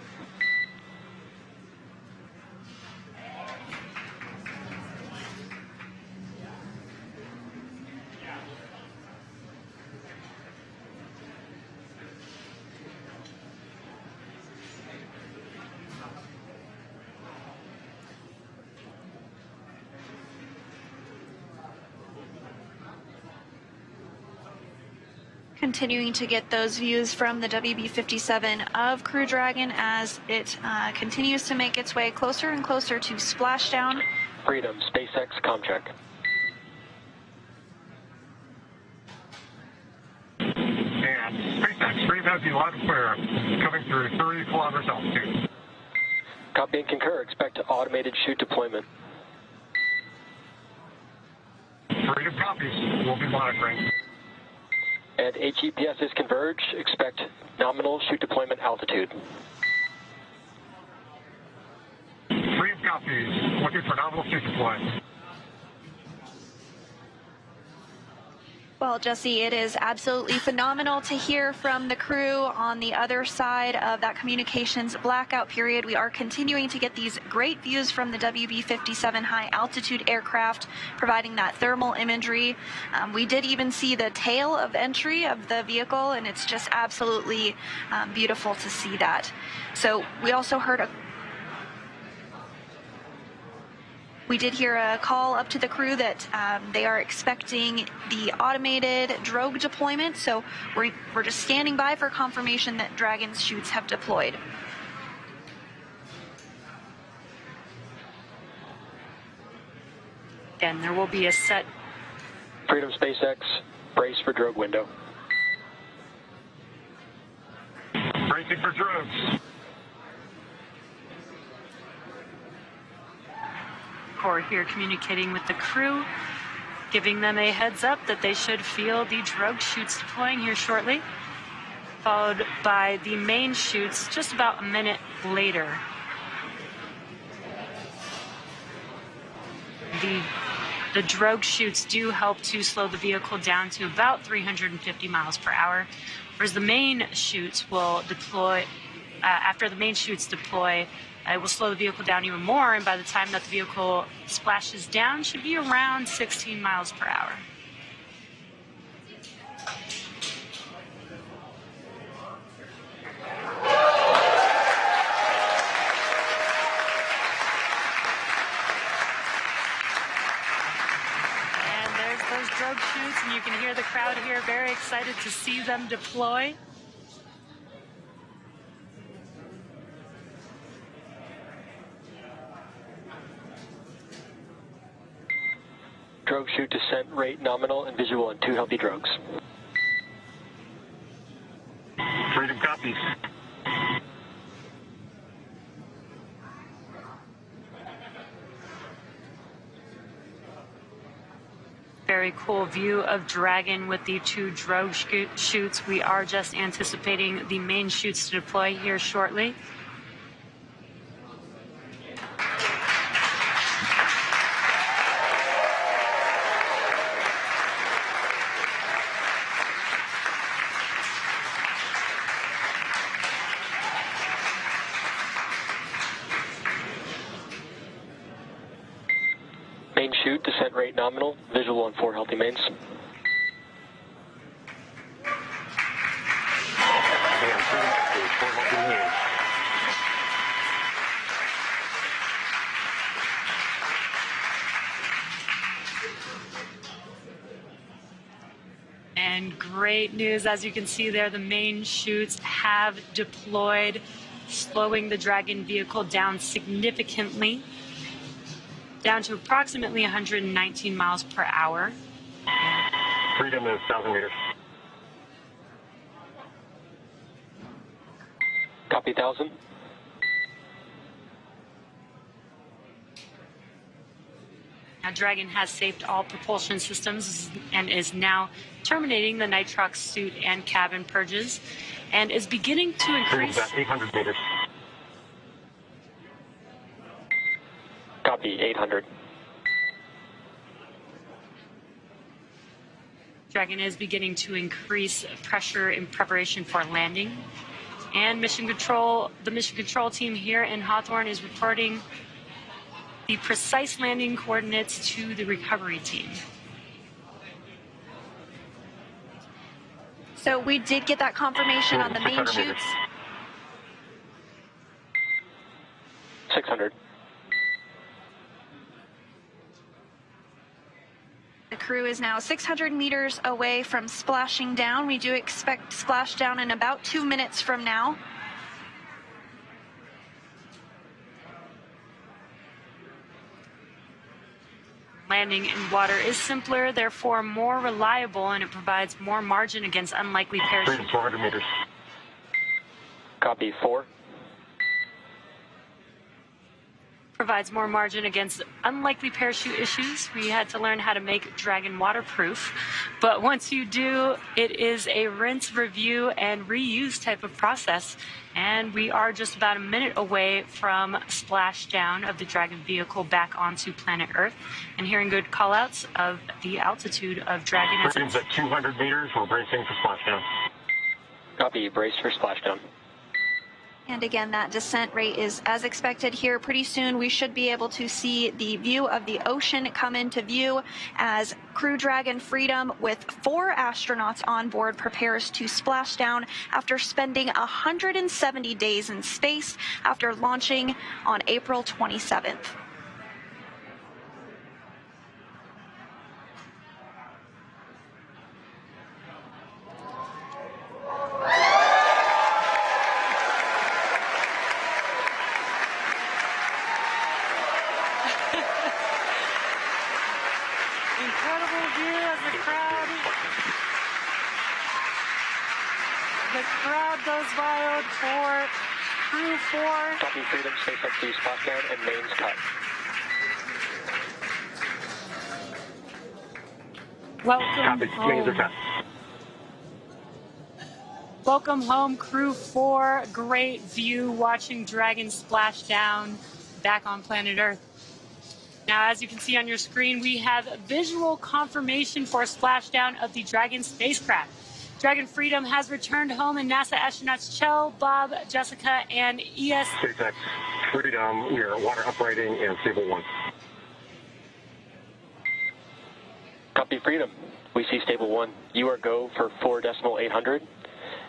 Continuing to get those views from the WB-57 of Crew Dragon as it continues to make its way closer and closer to Splashdown. Freedom, SpaceX comm check. And SpaceX, Freedom has you loud and clear, coming through 30 kilometers altitude. Copy and concur. Expect automated chute deployment. Freedom copies. We'll be monitoring. And HEPSs converge. Expect nominal chute deployment altitude. Freedom copies. Looking for nominal chute deployment. Well, Jesse, it is absolutely phenomenal to hear from the crew on the other side of that communications blackout period. We are continuing to get these great views from the WB-57 high-altitude aircraft, providing that thermal imagery. We did even see the tail of entry of the vehicle, and it's just absolutely beautiful to see that. So we also heard We did hear a call up to the crew that they are expecting the automated drogue deployment, so we're just standing by for confirmation that Dragon's chutes have deployed. Again, there will be a set. Freedom, SpaceX, brace for drogue window. Bracing for drogues. Corps here communicating with the crew, giving them a heads up that they should feel the drogue chutes deploying here shortly, followed by the main chutes just about a minute later. The drogue chutes do help to slow the vehicle down to about 350 miles per hour, whereas the main chutes will deploy, after the main chutes deploy, it will slow the vehicle down even more, and by the time that the vehicle splashes down, should be around 16 miles per hour. Those drogue chutes, and you can hear the crowd here very excited to see them deploy. Drogue chute descent rate nominal and visual on 2 healthy drogues. Freedom copies. Very cool view of Dragon with the 2 drogue chutes. We are just anticipating the main chutes to deploy here shortly. Main chute descent rate nominal, visual on 4 healthy mains. And great news, as you can see there, the main chutes have deployed, slowing the Dragon vehicle down significantly, down to approximately 119 miles per hour. Freedom is 1,000 meters. Copy 1,000. Now, Dragon has saved all propulsion systems and is now terminating the nitrox suit and cabin purges, and is beginning to increase. At 800 meters. Copy 800. Dragon is beginning to increase pressure in preparation for landing. And the mission control team here in Hawthorne is reporting the precise landing coordinates to the recovery team. So we did get that confirmation on the main chutes. 600. The crew is now 600 meters away from splashing down. We do expect splashdown in about 2 minutes from now. Landing in water is simpler, therefore more reliable, and it provides more margin against unlikely parachute. 400 meters. Copy 4. Provides more margin against unlikely parachute issues. We had to learn how to make Dragon waterproof, but once you do, it is a rinse, review, and reuse type of process. And we are just about a minute away from splashdown of the Dragon vehicle back onto planet Earth, and hearing good callouts of the altitude of Dragon. Freedom's at 200 meters. We're bracing for splashdown. Copy, brace for splashdown. And again, that descent rate is as expected here. Pretty soon we should be able to see the view of the ocean come into view as Crew Dragon Freedom with 4 astronauts on board prepares to splash down after spending 170 days in space after launching on April 27th. Incredible view as the crowd goes wild for Crew-4. Copy Freedom, space up to splashdown and mains cut. Welcome home. Welcome home, Crew-4. Great view watching Dragon splash down back on planet Earth. Now, as you can see on your screen, we have visual confirmation for splashdown of the Dragon spacecraft. Dragon Freedom has returned home, and NASA astronauts Kjell, Bob, Jessica, and SpaceX Freedom, we are water uprighting and stable 1. Copy Freedom. We see stable 1. You are go for 4.800.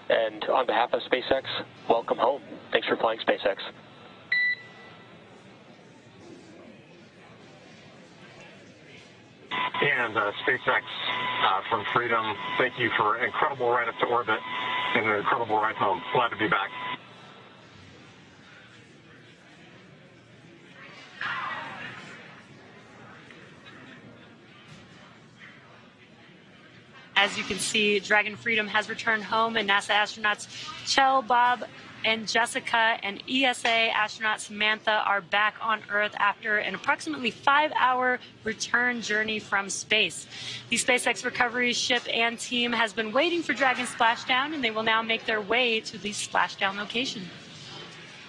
And on behalf of SpaceX, welcome home. Thanks for flying SpaceX. And SpaceX from Freedom, thank you for an incredible ride up to orbit and an incredible ride home. Glad to be back. As you can see, Dragon Freedom has returned home, and NASA astronauts Kjell, Bob, and Jessica and ESA astronaut Samantha are back on Earth after an approximately 5-hour return journey from space. The SpaceX recovery ship and team has been waiting for Dragon splashdown, and they will now make their way to the splashdown location.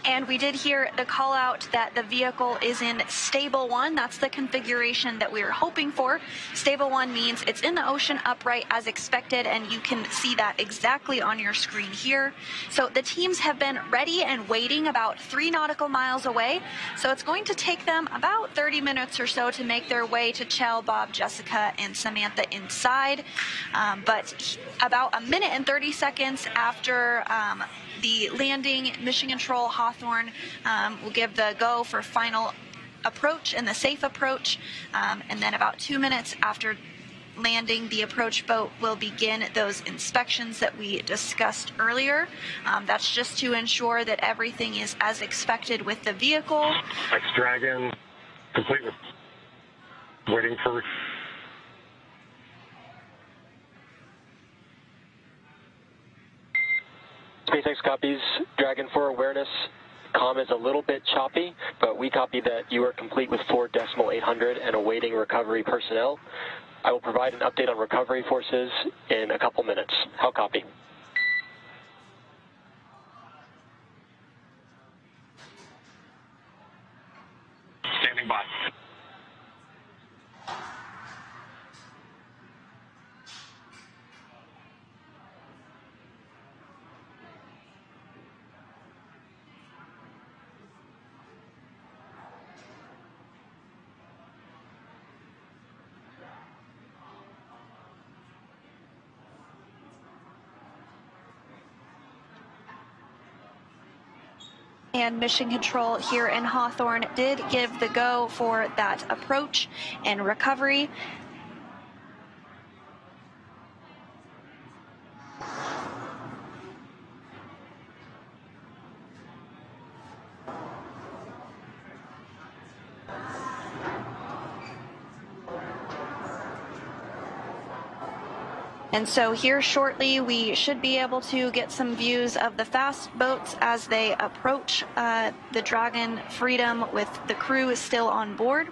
And we did hear the call out that the vehicle is in stable 1. That's the configuration that we were hoping for. Stable 1 means it's in the ocean upright as expected, and you can see that exactly on your screen here. So the teams have been ready and waiting about 3 nautical miles away. So it's going to take them about 30 minutes or so to make their way to Kjell, Bob, Jessica, and Samantha inside. But about a minute and 30 seconds after the landing, Mission Control Hawthorne will give the go for final approach and the safe approach. And then about 2 minutes after landing, the approach boat will begin those inspections that we discussed earlier. That's just to ensure that everything is as expected with the vehicle. X-Dragon, complete with waiting for... SpaceX copies. Dragon 4 awareness. Comm is a little bit choppy, but we copy that you are complete with 4.800 and awaiting recovery personnel. I will provide an update on recovery forces in a couple minutes. How copy? Standing by. And Mission Control here in Hawthorne did give the go for that approach and recovery. And so here shortly, we should be able to get some views of the fast boats as they approach the Dragon Freedom with the crew still on board.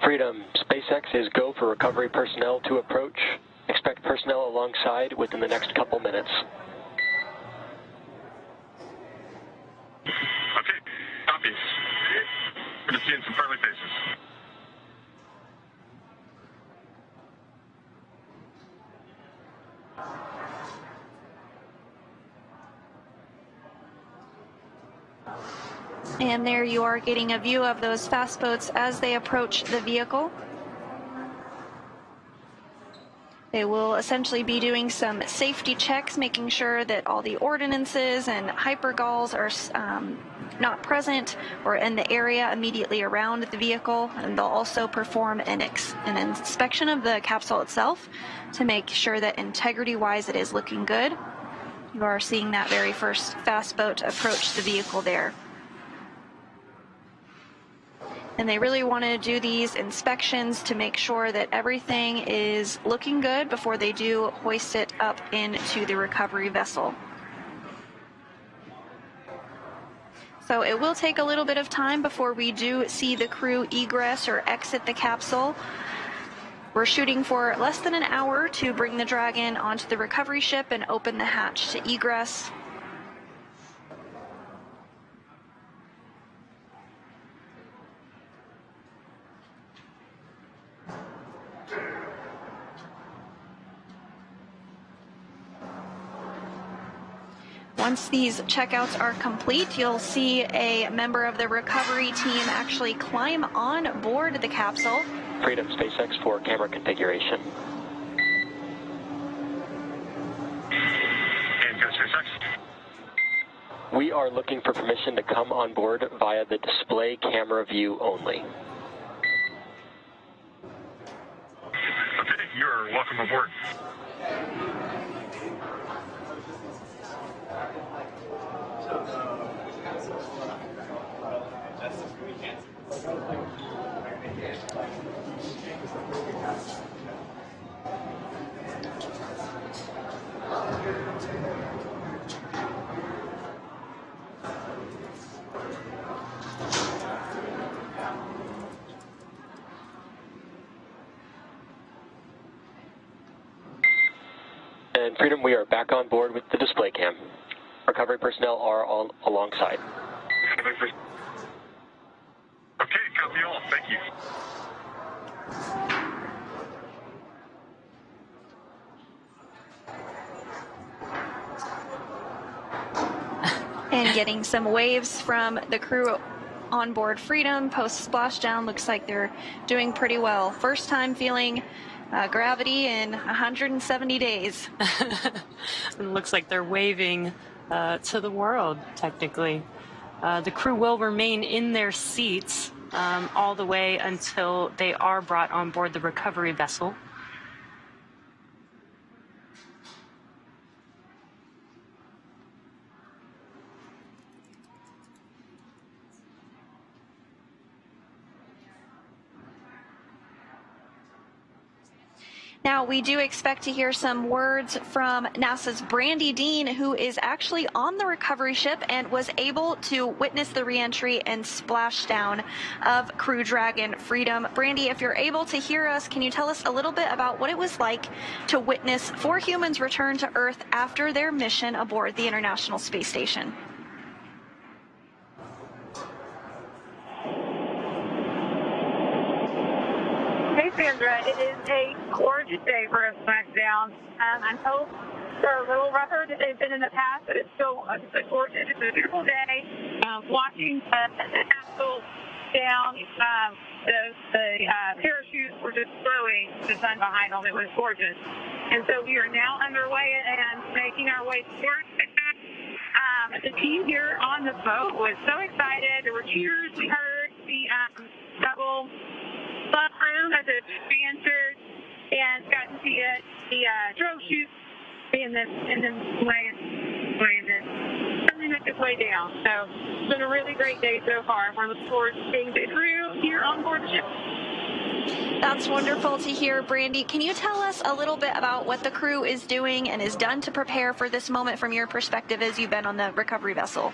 Freedom, SpaceX is go for recovery personnel to approach. Expect personnel alongside within the next couple minutes. Okay, copy. We're just seeing some friendly faces. And there you are getting a view of those fast boats as they approach the vehicle. They will essentially be doing some safety checks, making sure that all the ordinances and hypergalls are not present or in the area immediately around the vehicle. And they'll also perform an inspection of the capsule itself to make sure that integrity-wise it is looking good. You are seeing that very first fast boat approach the vehicle there. And they really want to do these inspections to make sure that everything is looking good before they do hoist it up into the recovery vessel. So it will take a little bit of time before we do see the crew egress or exit the capsule. We're shooting for less than an hour to bring the Dragon onto the recovery ship and open the hatch to egress. Once these checkouts are complete, you'll see a member of the recovery team actually climb on board the capsule. Freedom SpaceX for camera configuration. And go SpaceX. We are looking for permission to come on board via the display camera view only. Okay, you're welcome aboard. And Freedom, we are back on board with the display cam. Recovery personnel are all alongside. Okay, copy all. Thank you. And getting some waves from the crew on board Freedom post splashdown. Looks like they're doing pretty well. First time feeling gravity in 170 days. It looks like they're waving to the world, technically. The crew will remain in their seats all the way until they are brought on board the recovery vessel. Now, we do expect to hear some words from NASA's Brandy Dean, who is actually on the recovery ship and was able to witness the reentry and splashdown of Crew Dragon Freedom. Brandy, if you're able to hear us, can you tell us a little bit about what it was like to witness 4 humans return to Earth after their mission aboard the International Space Station? Hey Sandra, it is a gorgeous day for a Splashdown. I'm told they're a little rougher than they've been in the past, but it's still it's a gorgeous, it's a beautiful day. Watching the capsule down, the parachutes were just throwing the sun behind them. It was gorgeous. And so we are now underway and making our way towards the team here on the boat was so excited. There were cheers. We heard the double fun room as it answered and got to see it, the drone shoot and then something that its way down. So it's been a really great day so far. We're looking forward to seeing the crew here on board the ship. That's wonderful to hear, Brandy. Can you tell us a little bit about what the crew is doing and is done to prepare for this moment from your perspective as you've been on the recovery vessel?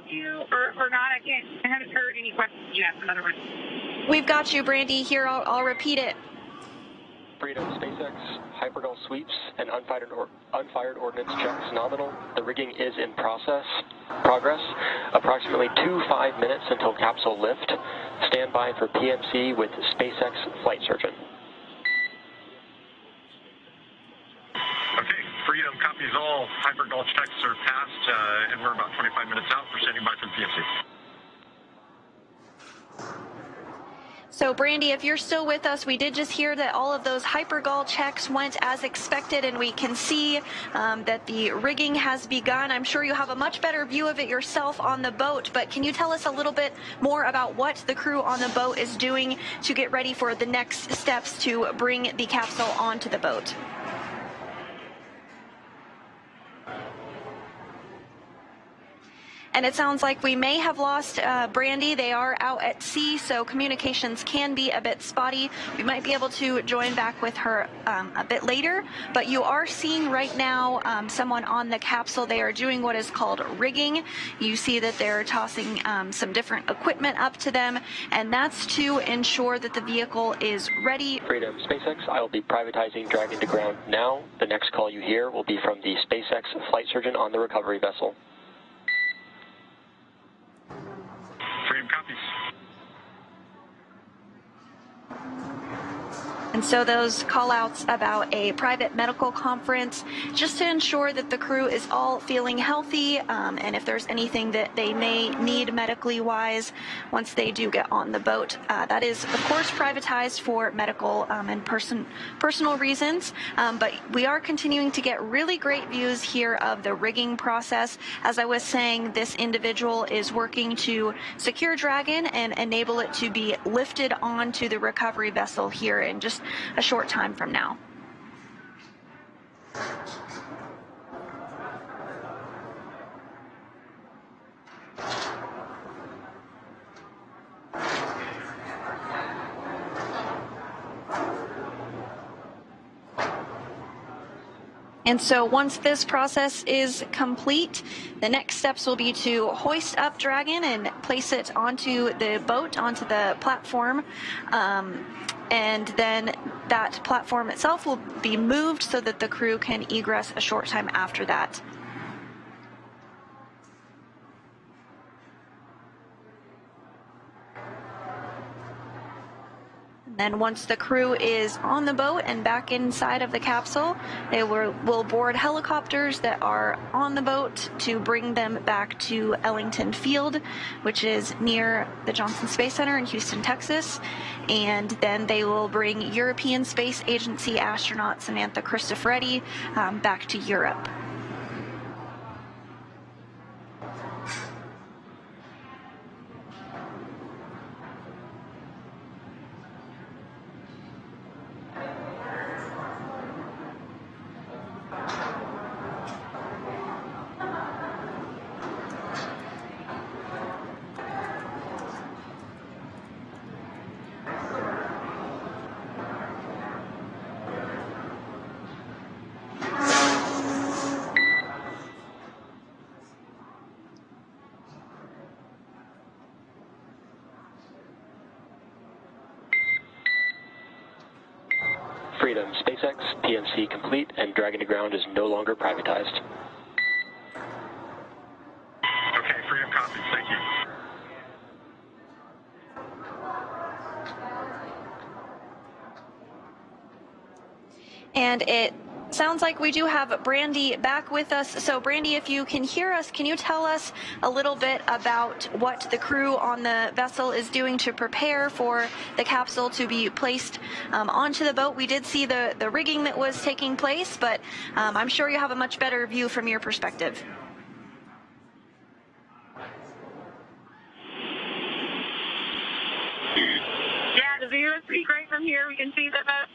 You or not, I haven't heard any questions yet, in other words. We've got you, Brandy. Here, I'll repeat it. Freedom SpaceX, hypergol sweeps, and unfired ordnance checks nominal. The rigging is in progress. Approximately 5 minutes until capsule lift. Stand by for PMC with SpaceX flight surgeon. Okay, Freedom copies all. Hypergol checks are passed, and we're about 25 minutes out. We're standing by for the PMC. So, Brandy, if you're still with us, we did just hear that all of those hypergol checks went as expected, and we can see that the rigging has begun. I'm sure you have a much better view of it yourself on the boat, but can you tell us a little bit more about what the crew on the boat is doing to get ready for the next steps to bring the capsule onto the boat? And it sounds like we may have lost Brandy. They are out at sea, so communications can be a bit spotty. We might be able to join back with her a bit later, but you are seeing right now someone on the capsule. They are doing what is called rigging. You see that they're tossing some different equipment up to them, and that's to ensure that the vehicle is ready. Freedom SpaceX, I will be privatizing Dragon to ground now. The next call you hear will be from the SpaceX flight surgeon on the recovery vessel. Freedom copies. And so those call outs about a private medical conference, just to ensure that the crew is all feeling healthy, and if there's anything that they may need medically wise once they do get on the boat. That is, of course, privatized for medical and personal reasons, but we are continuing to get really great views here of the rigging process. As I was saying, this individual is working to secure Dragon and enable it to be lifted onto the recovery vessel here in just a short time from now. And so once this process is complete, the next steps will be to hoist up Dragon and place it onto the boat, onto the platform. And then that platform itself will be moved so that the crew can egress a short time after that. Then once the crew is on the boat and back inside of the capsule, they will board helicopters that are on the boat to bring them back to Ellington Field, which is near the Johnson Space Center in Houston, Texas. And then they will bring European Space Agency astronaut Samantha Cristoforetti back to Europe. Freedom SpaceX, PMC complete, and Dragon to ground is no longer privatized. Okay, Freedom copies. Thank you. And it sounds like we do have Brandy back with us. So Brandy, if you can hear us, can you tell us a little bit about what the crew on the vessel is doing to prepare for the capsule to be placed onto the boat? We did see the rigging that was taking place, but I'm sure you have a much better view from your perspective. Yeah, the view is pretty great from here. We can see the boat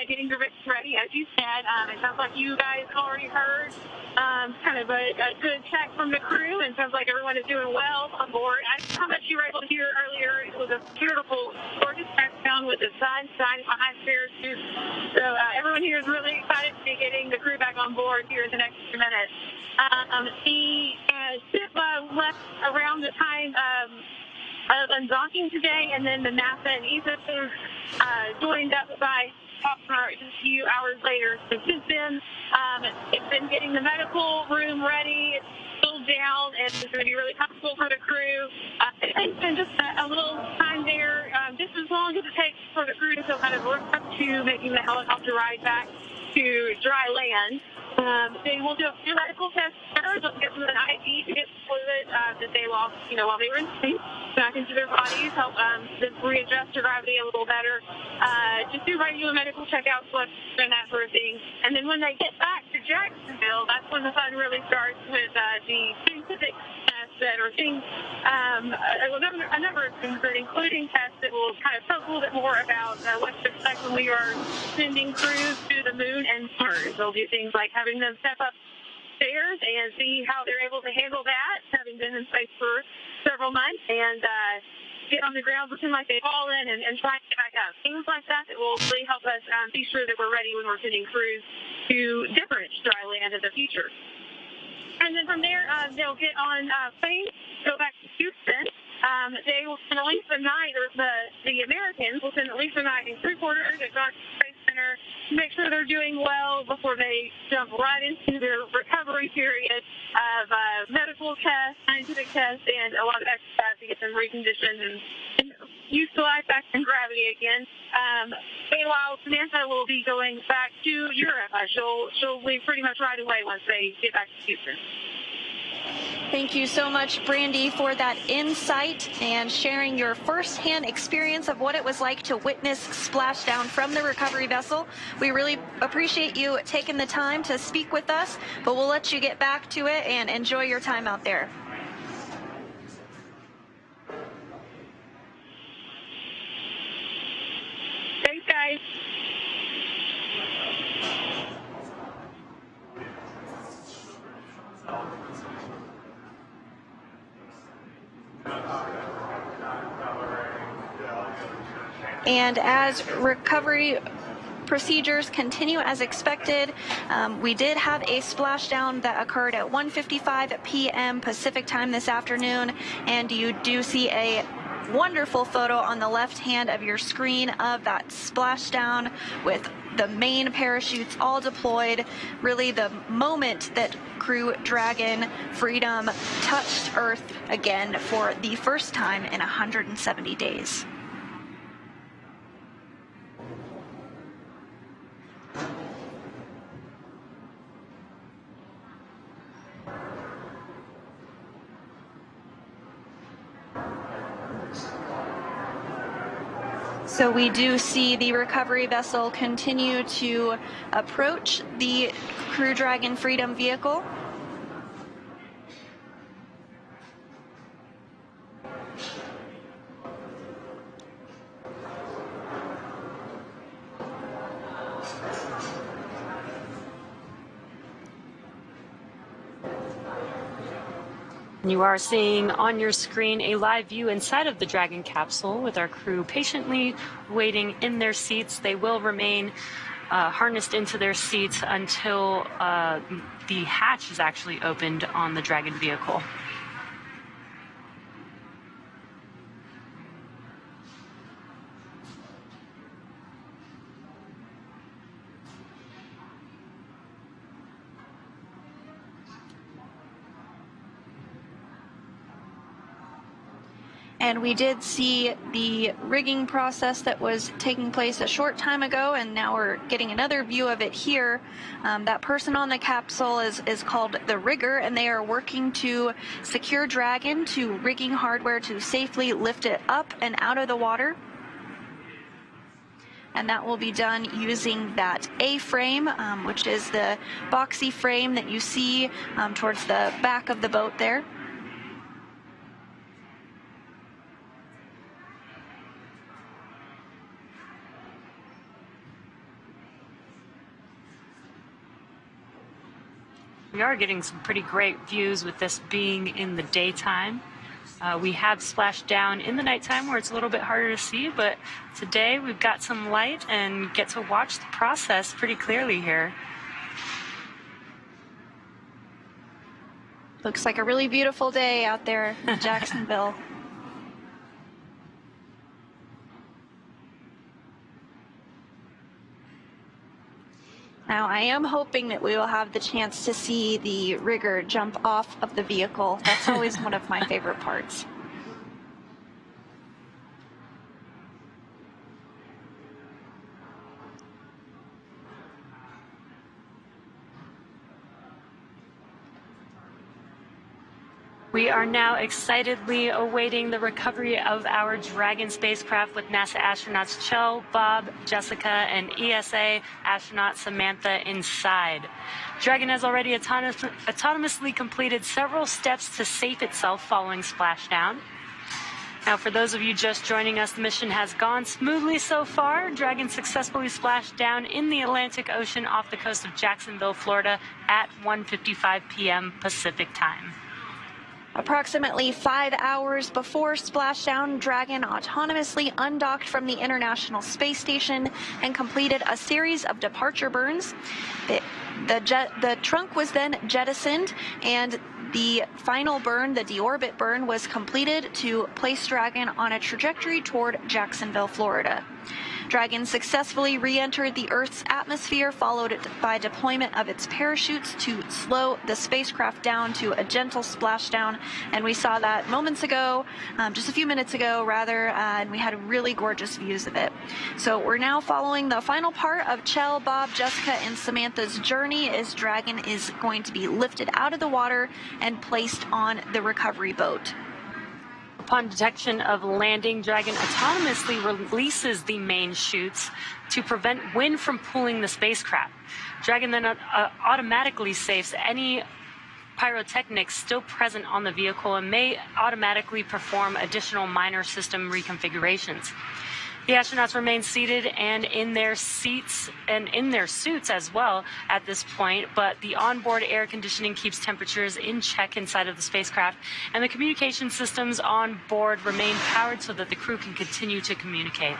getting the rigs ready, as you said. It sounds like you guys already heard kind of a good check from the crew, and sounds like everyone is doing well on board. I don't know how much you were able to hear earlier. It was a beautiful, gorgeous touchdown with the sun shining behind parachutes. So everyone here is really excited to be getting the crew back on board here in the next few minutes. The ship left around the time of undocking today, and then the NASA and ESA team joined up by just a few hours later. So since then, it's been getting the medical room ready. It's filled down, and it's going to be really comfortable for the crew. It's been just a little time there, just as long as it takes for the crew to feel kind of work up to making the helicopter ride back to dry land. They will do a few medical tests first. They'll get them an IV to get fluid that they lost, while they were in space back into their bodies, help them readjust to gravity a little better. Just do regular medical checkouts, and that sort of thing. And then when they get back to Jacksonville, that's when the fun really starts with the scientific tests that are things, a number of things, including tests that will kind of talk a little bit more about what to expect when we are sending crews to the moon and Mars. They'll do things like having them step up upstairs and see how they're able to handle that, having been in space for several months, and get on the ground, pretend like they've fallen, and try to get back up. Things like that will really help us be sure that we're ready when we're sending crews to different dry land in the future. And then from there, they'll get on planes, go back to Houston. They will spend at least a night, or the Americans will spend at least a night in Crew-4 at Watkins Space Center to make sure they're doing well before they jump right into their recovery period of medical tests, scientific tests, and a lot of exercise to get them reconditioned and used to life back in gravity again. Meanwhile, Samantha will be going back to Europe. She'll leave pretty much right away once they get back to Houston. Thank you so much, Brandy, for that insight and sharing your firsthand experience of what it was like to witness splashdown from the recovery vessel. We really appreciate you taking the time to speak with us, but we'll let you get back to it and enjoy your time out there. Thanks, guys. And as recovery procedures continue as expected, we did have a splashdown that occurred at 1:55 p.m. Pacific time this afternoon, and you do see a wonderful photo on the left hand of your screen of that splashdown with the main parachutes all deployed. Really the moment that Crew Dragon Freedom touched Earth again for the first time in 170 days. So we do see the recovery vessel continue to approach the Crew Dragon Freedom vehicle. You are seeing on your screen a live view inside of the Dragon capsule with our crew patiently waiting in their seats. They will remain harnessed into their seats until the hatch is actually opened on the Dragon vehicle. And we did see the rigging process that was taking place a short time ago, and now we're getting another view of it here. That person on the capsule is called the rigger, and they are working to secure Dragon to rigging hardware to safely lift it up and out of the water. And that will be done using that A-frame, which is the boxy frame that you see towards the back of the boat there. We are getting some pretty great views with this being in the daytime. We have Splashdown in the nighttime where it's a little bit harder to see, but today we've got some light and get to watch the process pretty clearly here. Looks like a really beautiful day out there in Jacksonville. Now, I am hoping that we will have the chance to see the rigger jump off of the vehicle. That's always one of my favorite parts. We are now excitedly awaiting the recovery of our Dragon spacecraft with NASA astronauts Kjell, Bob, Jessica, and ESA astronaut Samantha inside. Dragon has already autonomously completed several steps to safe itself following splashdown. Now, for those of you just joining us, the mission has gone smoothly so far. Dragon successfully splashed down in the Atlantic Ocean off the coast of Jacksonville, Florida at 1:55 p.m. Pacific time. Approximately 5 hours before splashdown, Dragon autonomously undocked from the International Space Station and completed a series of departure burns. The trunk was then jettisoned, and the final burn, the deorbit burn, was completed to place Dragon on a trajectory toward Jacksonville, Florida. Dragon successfully re-entered the Earth's atmosphere, followed by deployment of its parachutes to slow the spacecraft down to a gentle splashdown. And we saw that moments ago, just a few minutes ago, rather, and we had really gorgeous views of it. So we're now following the final part of Kjell, Bob, Jessica, and Samantha's journey as Dragon is going to be lifted out of the water and placed on the recovery boat. Upon detection of landing, Dragon autonomously releases the main chutes to prevent wind from pulling the spacecraft. Dragon then automatically safes any pyrotechnics still present on the vehicle and may automatically perform additional minor system reconfigurations. The astronauts remain seated and in their seats and in their suits as well at this point, but the onboard air conditioning keeps temperatures in check inside of the spacecraft, and the communication systems on board remain powered so that the crew can continue to communicate.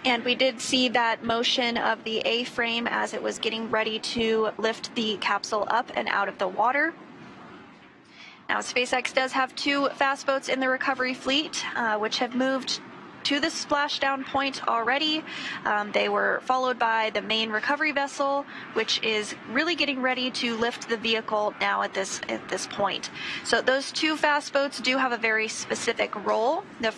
And we did see that motion of the A-frame as it was getting ready to lift the capsule up and out of the water. Now, SpaceX does have 2 fast boats in the recovery fleet, which have moved to the splashdown point already. They were followed by the main recovery vessel, which is really getting ready to lift the vehicle now at this point. So those 2 fast boats do have a very specific role. The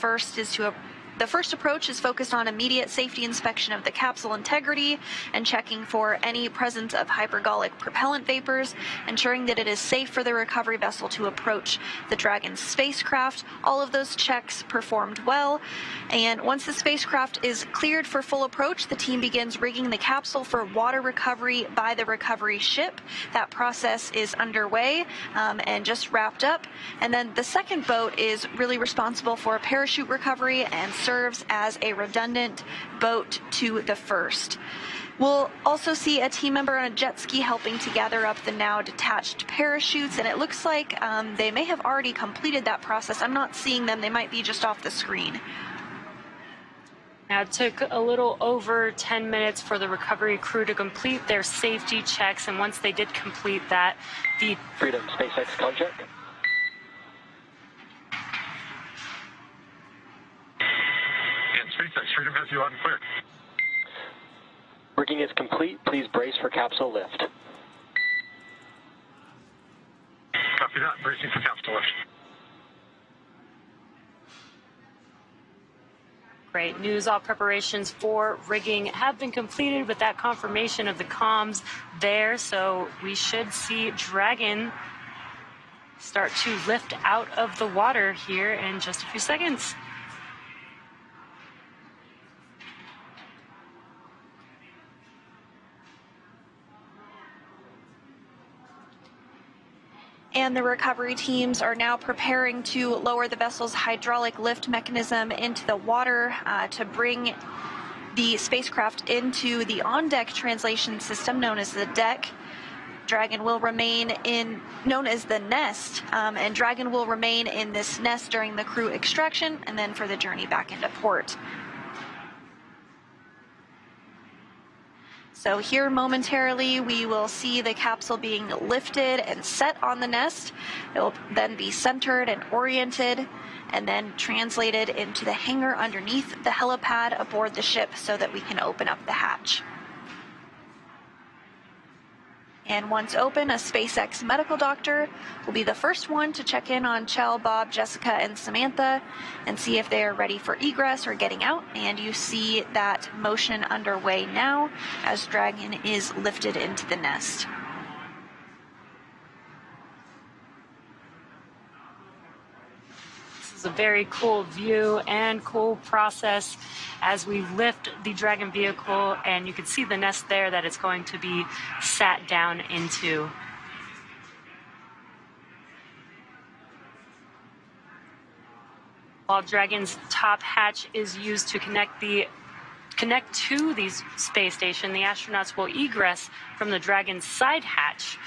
first approach is focused on immediate safety inspection of the capsule integrity and checking for any presence of hypergolic propellant vapors, ensuring that it is safe for the recovery vessel to approach the Dragon spacecraft. All of those checks performed well, and once the spacecraft is cleared for full approach, the team begins rigging the capsule for water recovery by the recovery ship. That process is underway and just wrapped up. And then the second boat is really responsible for parachute recovery and serves as a redundant boat to the first. We'll also see a team member on a jet ski helping to gather up the now detached parachutes, and it looks like they may have already completed that process. I'm not seeing them. They might be just off the screen. Now, it took a little over 10 minutes for the recovery crew to complete their safety checks, and once they did complete that, the Freedom SpaceX contract. SpaceX, Freedom has you on clear. Rigging is complete. Please brace for capsule lift. Copy that. Bracing for capsule lift. Great news. All preparations for rigging have been completed with that confirmation of the comms there. So we should see Dragon start to lift out of the water here in just a few seconds. And the recovery teams are now preparing to lower the vessel's hydraulic lift mechanism into the water to bring the spacecraft into the on-deck translation system known as the deck. Dragon will remain known as the nest, and Dragon will remain in this nest during the crew extraction and then for the journey back into port. So here momentarily we will see the capsule being lifted and set on the nest. It will then be centered and oriented and then translated into the hangar underneath the helipad aboard the ship so that we can open up the hatch. And once open, a SpaceX medical doctor will be the first one to check in on Kjell, Bob, Jessica, and Samantha and see if they are ready for egress or getting out. And you see that motion underway now as Dragon is lifted into the nest. This is a very cool view and cool process as we lift the Dragon vehicle, and you can see the nest there that it's going to be sat down into. While Dragon's top hatch is used to connect to the space station, the astronauts will egress from the Dragon's side hatch,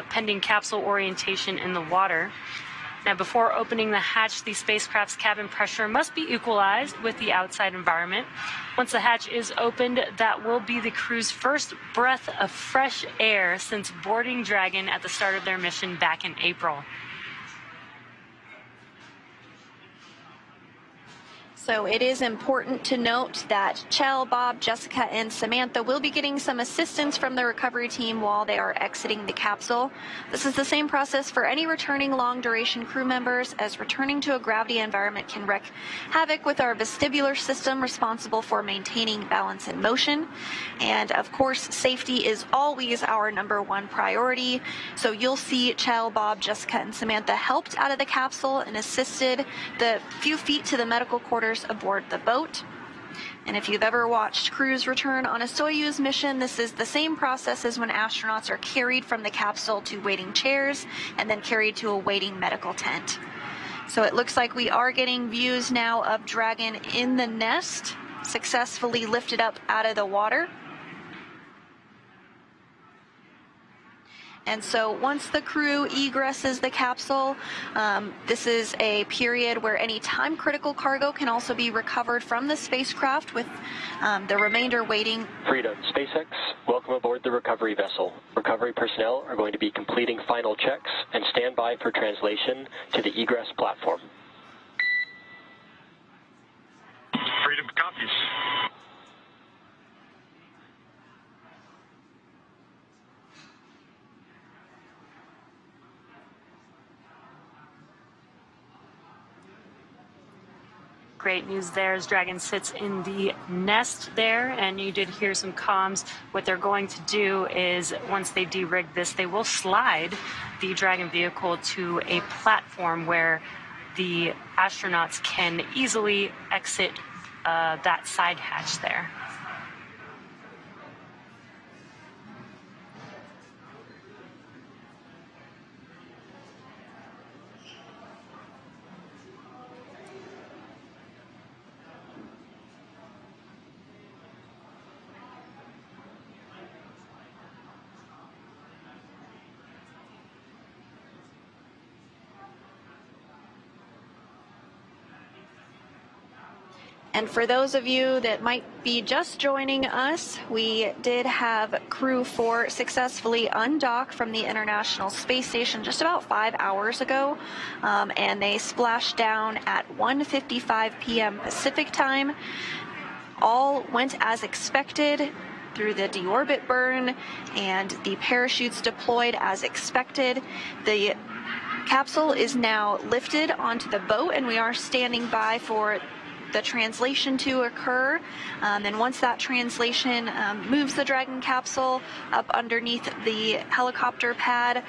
pending capsule orientation in the water. Now, before opening the hatch, the spacecraft's cabin pressure must be equalized with the outside environment. Once the hatch is opened, that will be the crew's first breath of fresh air since boarding Dragon at the start of their mission back in April. So it is important to note that Kjell, Bob, Jessica, and Samantha will be getting some assistance from the recovery team while they are exiting the capsule. This is the same process for any returning long-duration crew members, as returning to a gravity environment can wreak havoc with our vestibular system responsible for maintaining balance and motion. And of course, safety is always our #1 priority. So you'll see Kjell, Bob, Jessica, and Samantha helped out of the capsule and assisted the few feet to the medical quarters aboard the boat. And if you've ever watched crews return on a Soyuz mission, this is the same process as when astronauts are carried from the capsule to waiting chairs and then carried to a waiting medical tent. So it looks like we are getting views now of Dragon in the nest, successfully lifted up out of the water. And so once the crew egresses the capsule, this is a period where any time-critical cargo can also be recovered from the spacecraft, with the remainder waiting. Freedom, SpaceX, welcome aboard the recovery vessel. Recovery personnel are going to be completing final checks and stand by for translation to the egress platform. Freedom copies. Great news there as Dragon sits in the nest there, and you did hear some comms. What they're going to do is, once they de-rig this, they will slide the Dragon vehicle to a platform where the astronauts can easily exit that side hatch there. And for those of you that might be just joining us, we did have Crew-4 successfully undock from the International Space Station just about 5 hours ago, and they splashed down at 1:55 p.m. Pacific time. All went as expected through the deorbit burn, and the parachutes deployed as expected. The capsule is now lifted onto the boat, and we are standing by for the translation to occur. And once that translation moves the Dragon capsule up underneath the helicopter pad,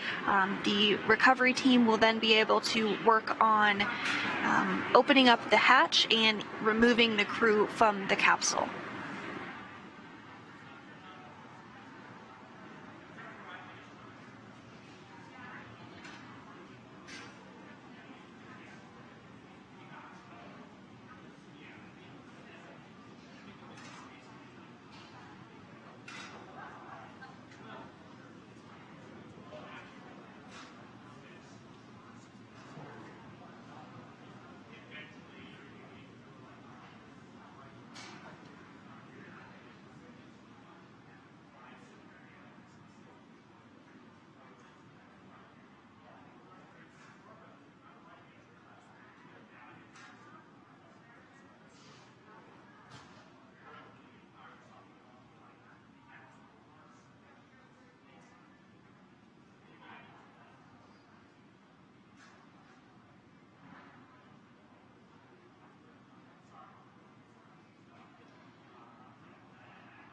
the recovery team will then be able to work on opening up the hatch and removing the crew from the capsule.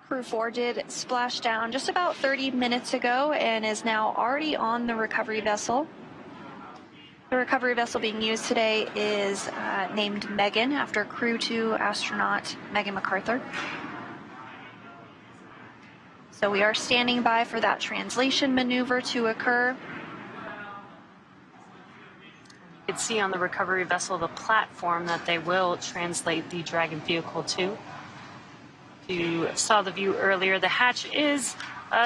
Crew-4 did splash down just about 30 minutes ago and is now already on the recovery vessel. The recovery vessel being used today is named Megan, after Crew-2 astronaut Megan MacArthur. So we are standing by for that translation maneuver to occur. You can see on the recovery vessel the platform that they will translate the Dragon vehicle to. You saw the view earlier. The hatch is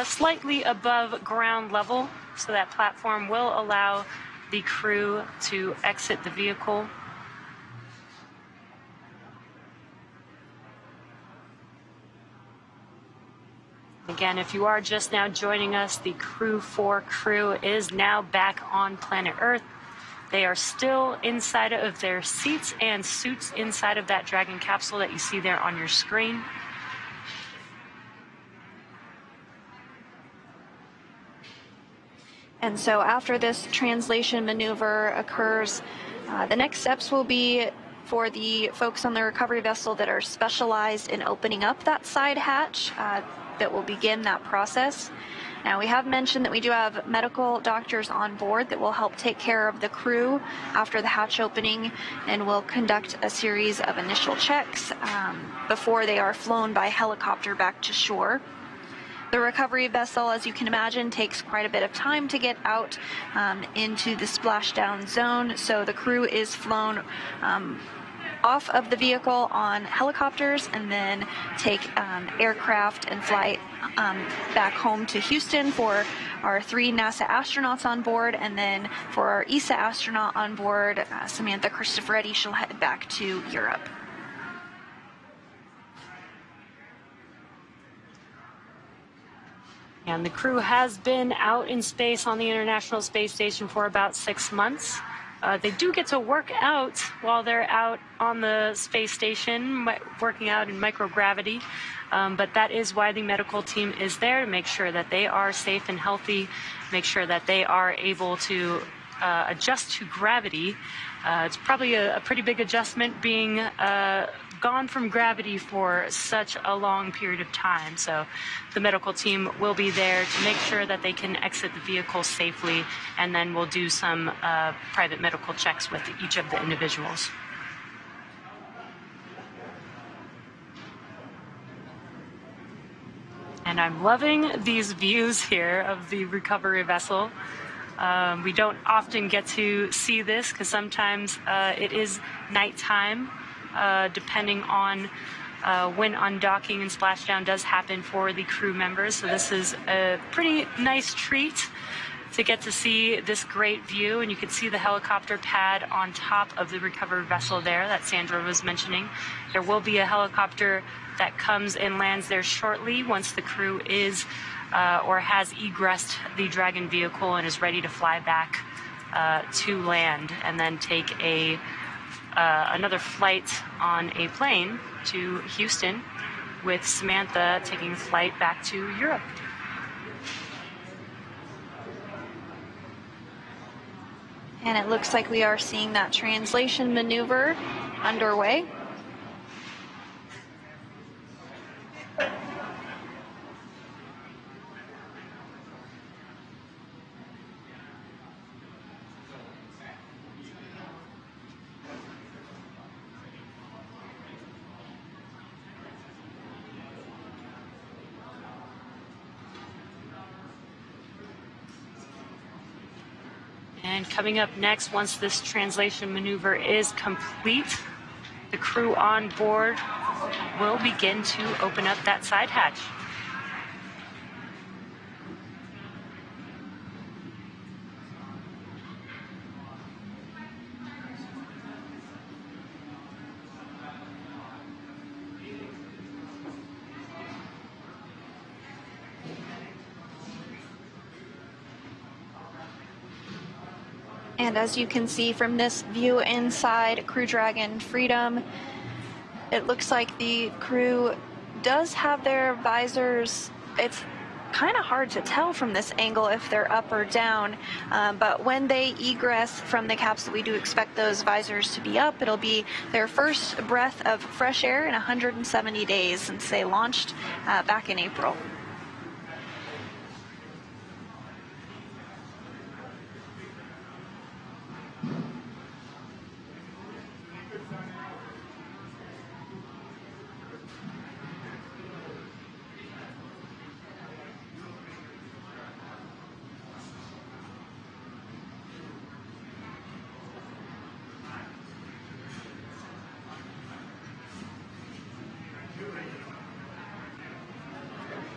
slightly above ground level, so that platform will allow the crew to exit the vehicle. Again, if you are just now joining us, the Crew-4 crew is now back on planet Earth. They are still inside of their seats and suits inside of that Dragon capsule that you see there on your screen. And so after this translation maneuver occurs, the next steps will be for the folks on the recovery vessel that are specialized in opening up that side hatch that will begin that process. Now, we have mentioned that we do have medical doctors on board that will help take care of the crew after the hatch opening and will conduct a series of initial checks before they are flown by helicopter back to shore. The recovery vessel, as you can imagine, takes quite a bit of time to get out into the splashdown zone, so the crew is flown off of the vehicle on helicopters and then take aircraft and fly back home to Houston for our 3 NASA astronauts on board, and then for our ESA astronaut on board, Samantha Cristoforetti, she'll head back to Europe. And the crew has been out in space on the International Space Station for about 6 months. They do get to work out while they're out on the space station, working out in microgravity. But that is why the medical team is there, to make sure that they are safe and healthy, make sure that they are able to adjust to gravity. It's probably a pretty big adjustment being gone from gravity for such a long period of time. So the medical team will be there to make sure that they can exit the vehicle safely, and then we'll do some private medical checks with each of the individuals. And I'm loving these views here of the recovery vessel. We don't often get to see this because sometimes it is nighttime, depending on when undocking and splashdown does happen for the crew members. So this is a pretty nice treat to get to see this great view. And you can see the helicopter pad on top of the recovery vessel there that Sandra was mentioning. There will be a helicopter that comes and lands there shortly once the crew is or has egressed the Dragon vehicle and is ready to fly back to land, and then take another flight on a plane to Houston, with Samantha taking a flight back to Europe. And it looks like we are seeing that translation maneuver underway. And coming up next, once this translation maneuver is complete, the crew on board will begin to open up that side hatch. And as you can see from this view inside Crew Dragon Freedom, it looks like the crew does have their visors. It's kind of hard to tell from this angle if they're up or down, but when they egress from the capsule, we do expect those visors to be up. It'll be their first breath of fresh air in 170 days since they launched back in April.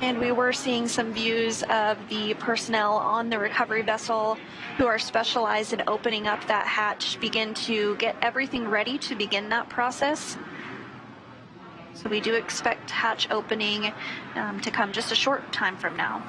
And we were seeing some views of the personnel on the recovery vessel who are specialized in opening up that hatch begin to get everything ready to begin that process. So we do expect hatch opening to come just a short time from now.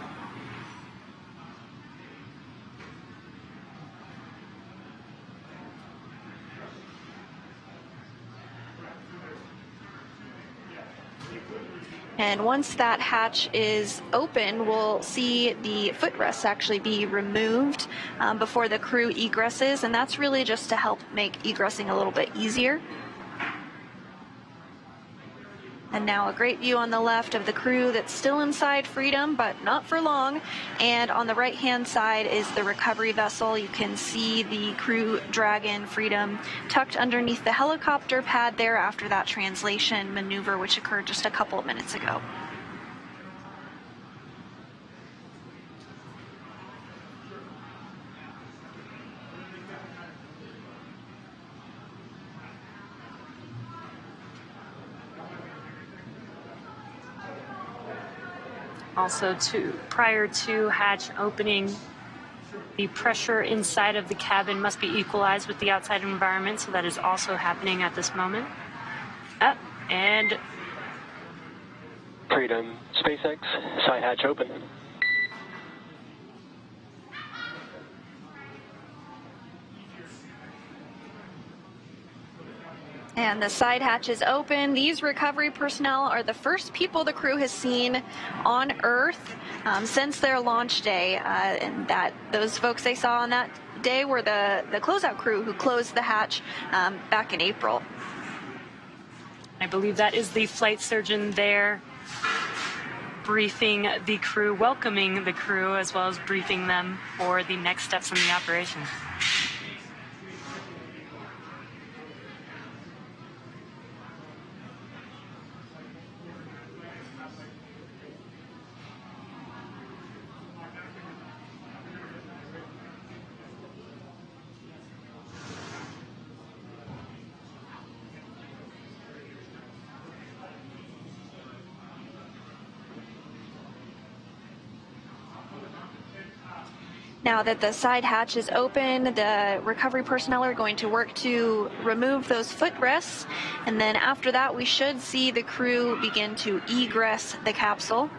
And once that hatch is open, we'll see the footrests actually be removed before the crew egresses, and that's really just to help make egressing a little bit easier. And now a great view on the left of the crew that's still inside Freedom, but not for long. And on the right-hand side is the recovery vessel. You can see the Crew Dragon Freedom tucked underneath the helicopter pad there after that translation maneuver, which occurred just a couple of minutes ago. Also, prior to hatch opening, the pressure inside of the cabin must be equalized with the outside environment, so that is also happening at this moment. And Freedom, SpaceX, side hatch open. And the side hatch is open. These recovery personnel are the first people the crew has seen on Earth since their launch day. And those folks they saw on that day were the closeout crew who closed the hatch back in April. I believe that is the flight surgeon there briefing the crew, welcoming the crew, as well as briefing them for the next steps in the operation. Now that the side hatch is open, the recovery personnel are going to work to remove those footrests, and then after that we should see the crew begin to egress the capsule.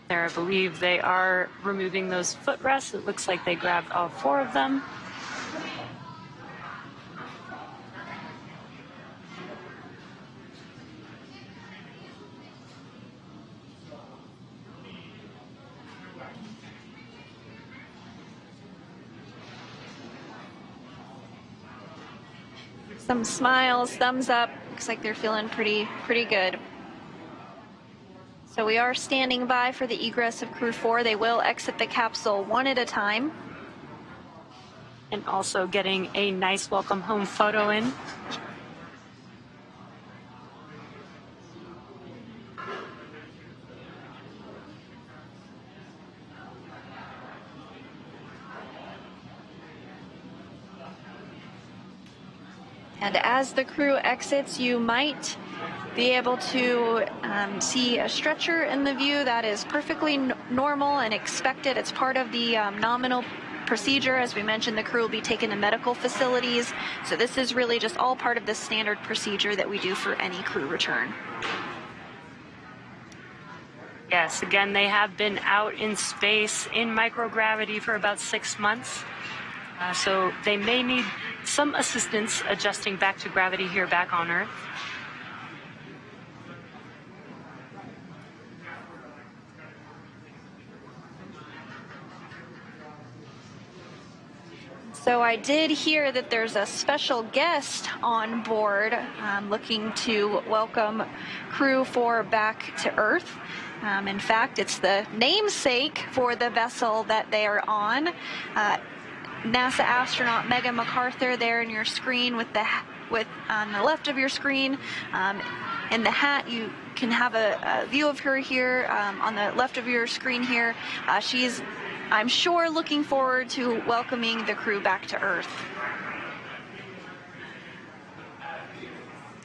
There, I believe they are removing those footrests. It looks like they grabbed all 4 of them. Some smiles, thumbs up. Looks like they're feeling pretty good. So we are standing by for the egress of Crew-4. They will exit the capsule one at a time. And also getting a nice welcome home photo in. And as the crew exits, you might be able to see a stretcher in the view. That is perfectly normal and expected. It's part of the nominal procedure. As we mentioned, the crew will be taken to medical facilities. So this is really just all part of the standard procedure that we do for any crew return. Yes, again, they have been out in space in microgravity for about 6 months. So they may need some assistance adjusting back to gravity here back on Earth. So I did hear that there's a special guest on board looking to welcome Crew-4 back to Earth. In fact, it's the namesake for the vessel that they are on. NASA astronaut Megan MacArthur there in your screen with on the left of your screen. In the hat, you can have a view of her here on the left of your screen here. She's, I'm sure, looking forward to welcoming the crew back to Earth.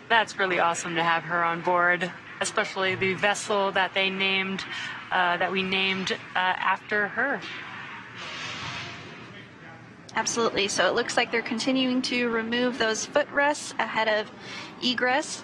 That's really awesome to have her on board, especially the vessel that they named, that we named after her. Absolutely. So it looks like they're continuing to remove those footrests ahead of egress.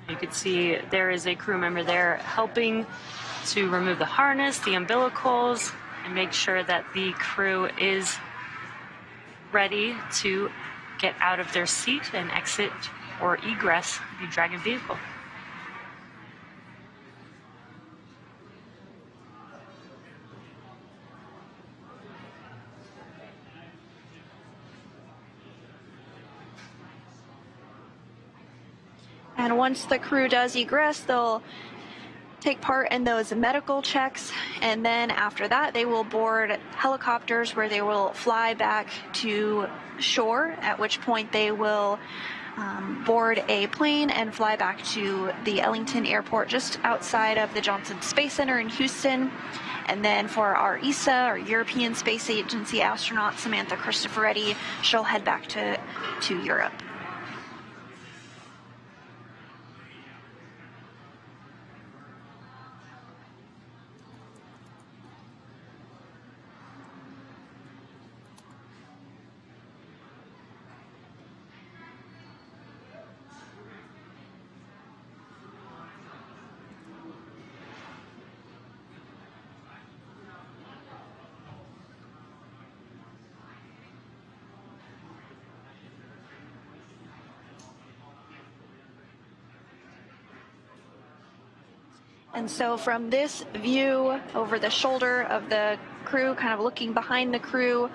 You can see there is a crew member there helping to remove the harness, the umbilicals, and make sure that the crew is ready to get out of their seat and exit or egress the Dragon vehicle. And once the crew does egress, they'll take part in those medical checks, and then after that they will board helicopters where they will fly back to shore, at which point they will board a plane and fly back to the Ellington Airport just outside of the Johnson Space Center in Houston. And then for our ESA, our European Space Agency astronaut, Samantha Cristoforetti, she'll head back to Europe. And so from this view over the shoulder of the crew, kind of looking behind the crew,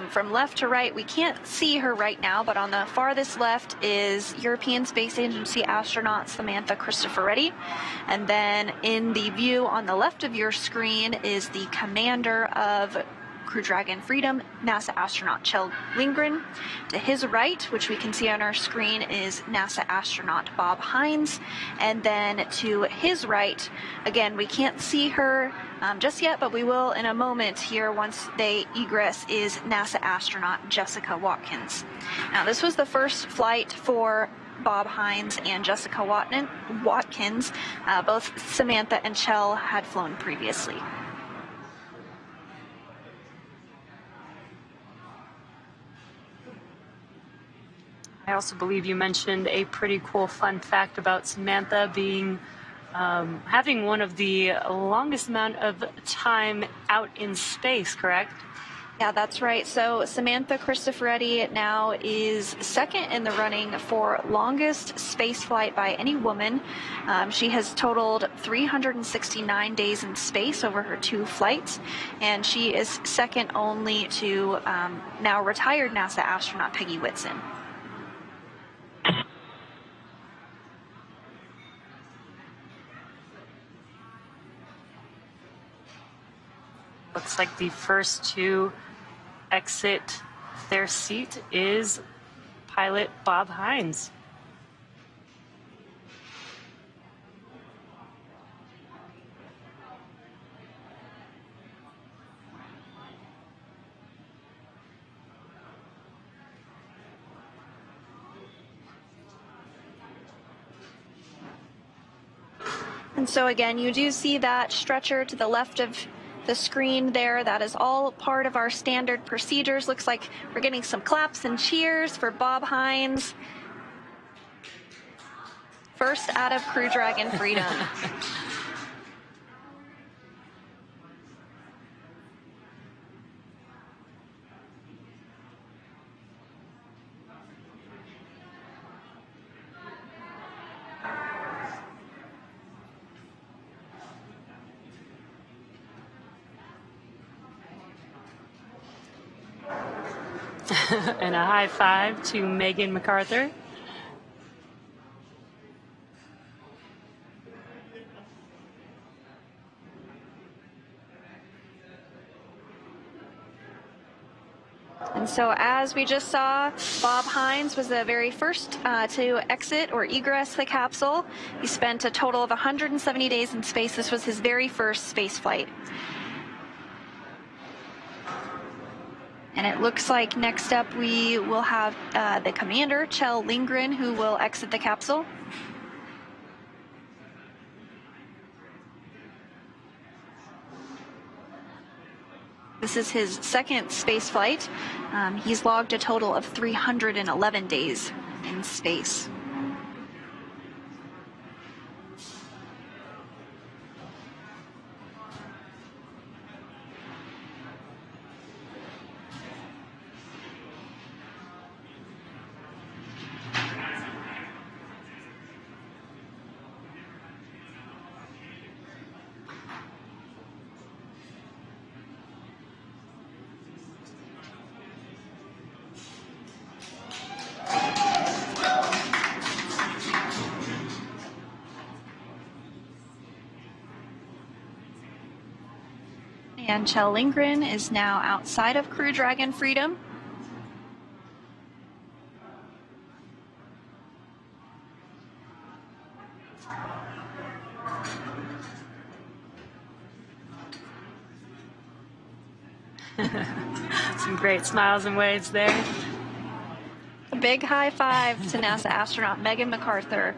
from left to right, we can't see her right now, but on the farthest left is European Space Agency astronaut Samantha Cristoforetti. And then in the view on the left of your screen is the commander of Crew Dragon Freedom, NASA astronaut Kjell Lindgren. To his right, which we can see on our screen, is NASA astronaut Bob Hines. And then to his right, again, we can't see her just yet, but we will in a moment here once they egress, is NASA astronaut Jessica Watkins. Now, this was the first flight for Bob Hines and Jessica Watkins. Both Samantha and Kjell had flown previously. I also believe you mentioned a pretty cool fun fact about Samantha being having one of the longest amount of time out in space, correct? Yeah, that's right. So Samantha Cristoforetti now is second in the running for longest space flight by any woman. She has totaled 369 days in space over her 2 flights, and she is second only to now retired NASA astronaut Peggy Whitson. Looks like the first to exit their seat is pilot Bob Hines. And so again, you do see that stretcher to the left of the screen there. That is all part of our standard procedures. Looks like we're getting some claps and cheers for Bob Hines. first out of Crew Dragon Freedom. And a high five to Megan MacArthur. And so as we just saw, Bob Hines was the very first to exit or egress the capsule. He spent a total of 170 days in space. This was his very first space flight. And it looks like next up we will have the commander, Kjell Lindgren, who will exit the capsule. This is his second space flight. He's logged a total of 311 days in space. And Kjell Lindgren is now outside of Crew Dragon Freedom. Some great smiles and waves there. A big high five to NASA astronaut Megan MacArthur.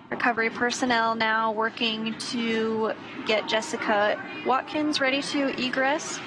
Recovery personnel now working to get Jessica Watkins ready to egress.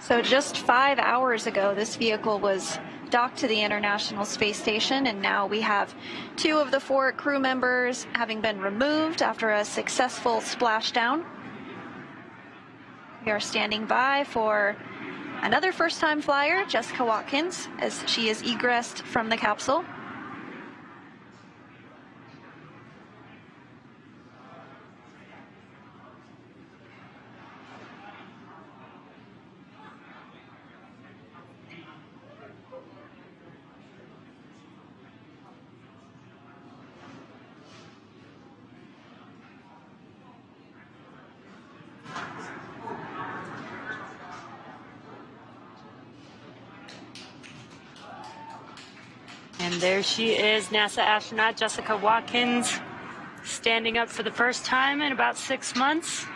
So just 5 hours ago, this vehicle was docked to the International Space Station, and now we have 2 of the 4 crew members having been removed after a successful splashdown. We are standing by for another first-time flyer, Jessica Watkins, as she is egressed from the capsule. And there she is, NASA astronaut Jessica Watkins, standing up for the first time in about 6 months.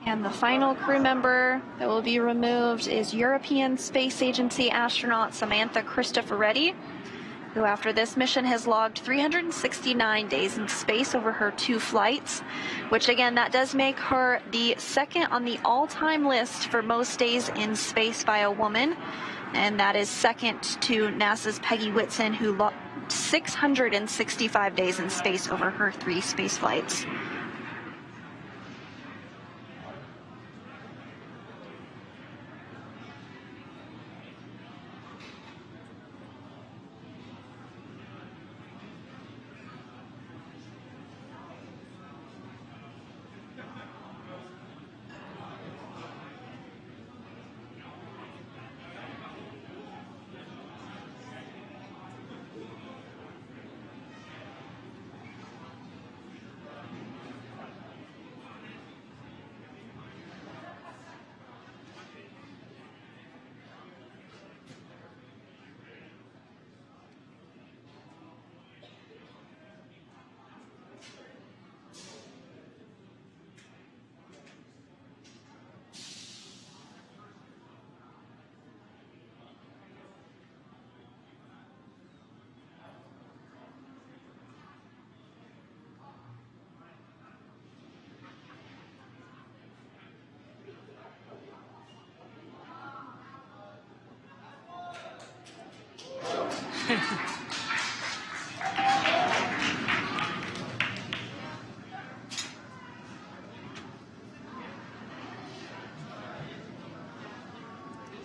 And the final crew member that will be removed is European Space Agency astronaut Samantha Cristoforetti. who after this mission has logged 369 days in space over her 2 flights, which again, that does make her the second on the all-time list for most days in space by a woman. And that is second to NASA's Peggy Whitson, who logged 665 days in space over her 3 space flights.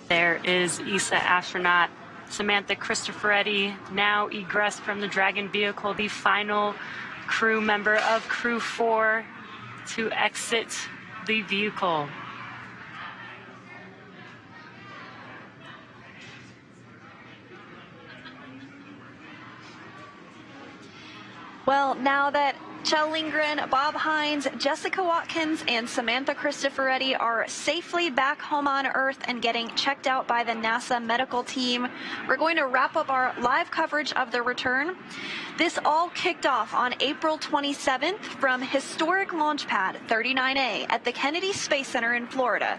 There is ESA astronaut Samantha Cristoforetti, now egressed from the Dragon vehicle, the final crew member of Crew-4 to exit the vehicle. Well, now that Kjell Lindgren, Bob Hines, Jessica Watkins, and Samantha Cristoforetti are safely back home on Earth and getting checked out by the NASA medical team, we're going to wrap up our live coverage of the return. This all kicked off on April 27th from historic launch pad 39A at the Kennedy Space Center in Florida.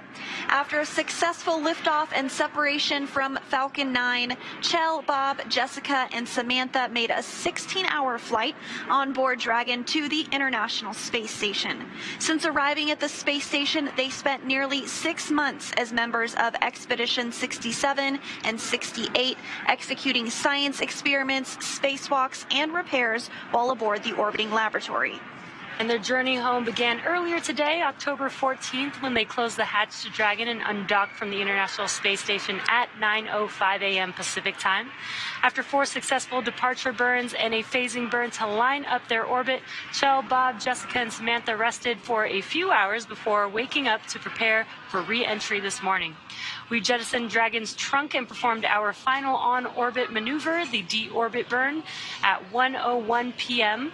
After a successful liftoff and separation from Falcon 9, Kjell, Bob, Jessica, and Samantha made a 16-hour flight on board Dragon to the International Space Station. Since arriving at the space station, they spent nearly 6 months as members of Expedition 67 and 68, executing science experiments, spacewalks, and repairs while aboard the orbiting laboratory. And their journey home began earlier today, October 14th, when they closed the hatch to Dragon and undocked from the International Space Station at 9:05 a.m. Pacific time. After 4 successful departure burns and a phasing burn to line up their orbit, Kjell, Bob, Jessica, and Samantha rested for a few hours before waking up to prepare for re-entry this morning. We jettisoned Dragon's trunk and performed our final on-orbit maneuver, the deorbit burn, at 1:01 p.m.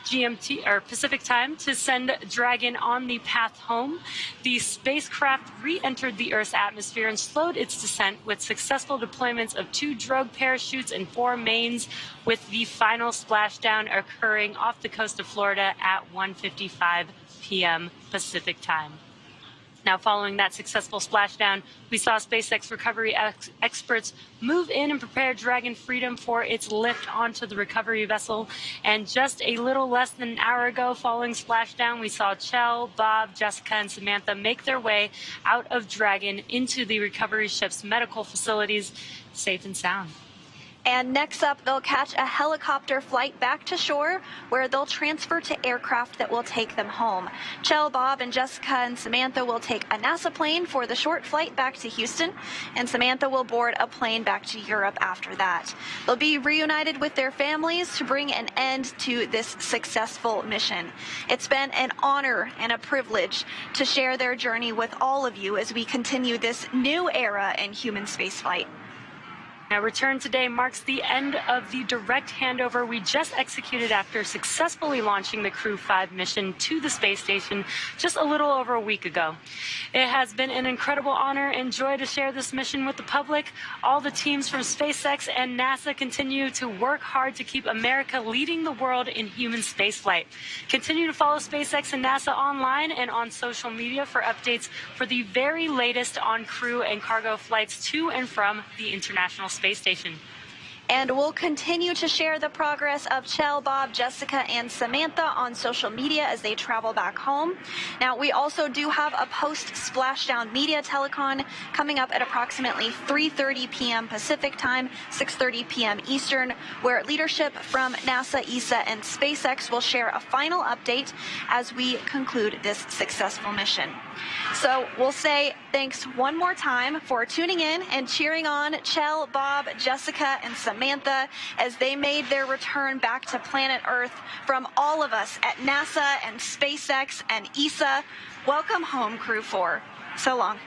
GMT or Pacific time to send Dragon on the path home. The spacecraft re-entered the Earth's atmosphere and slowed its descent with successful deployments of 2 drogue parachutes and 4 mains, with the final splashdown occurring off the coast of Florida at 1:55 p.m. Pacific time. Now, following that successful splashdown, we saw SpaceX recovery experts move in and prepare Dragon Freedom for its lift onto the recovery vessel. And just a little less than an hour ago, following splashdown, we saw Kjell, Bob, Jessica, and Samantha make their way out of Dragon into the recovery ship's medical facilities, safe and sound. And next up, they'll catch a helicopter flight back to shore, where they'll transfer to aircraft that will take them home. Kjell, Bob, and Jessica and Samantha will take a NASA plane for the short flight back to Houston, and Samantha will board a plane back to Europe after that. They'll be reunited with their families to bring an end to this successful mission. It's been an honor and a privilege to share their journey with all of you as we continue this new era in human spaceflight. Now, return today marks the end of the direct handover we just executed after successfully launching the Crew-5 mission to the space station just a little over a week ago. It has been an incredible honor and joy to share this mission with the public. All the teams from SpaceX and NASA continue to work hard to keep America leading the world in human spaceflight. Continue to follow SpaceX and NASA online and on social media for updates for the very latest on crew and cargo flights to and from the International Space Station. And we'll continue to share the progress of Kjell, Bob, Jessica, and Samantha on social media as they travel back home. Now, we also do have a post-Splashdown media telecon coming up at approximately 3:30 p.m. Pacific time, 6:30 p.m. Eastern, where leadership from NASA, ESA, and SpaceX will share a final update as we conclude this successful mission. So we'll say thanks one more time for tuning in and cheering on Kjell, Bob, Jessica, and Samantha as they made their return back to planet Earth. From all of us at NASA and SpaceX and ESA, welcome home, Crew 4. So long.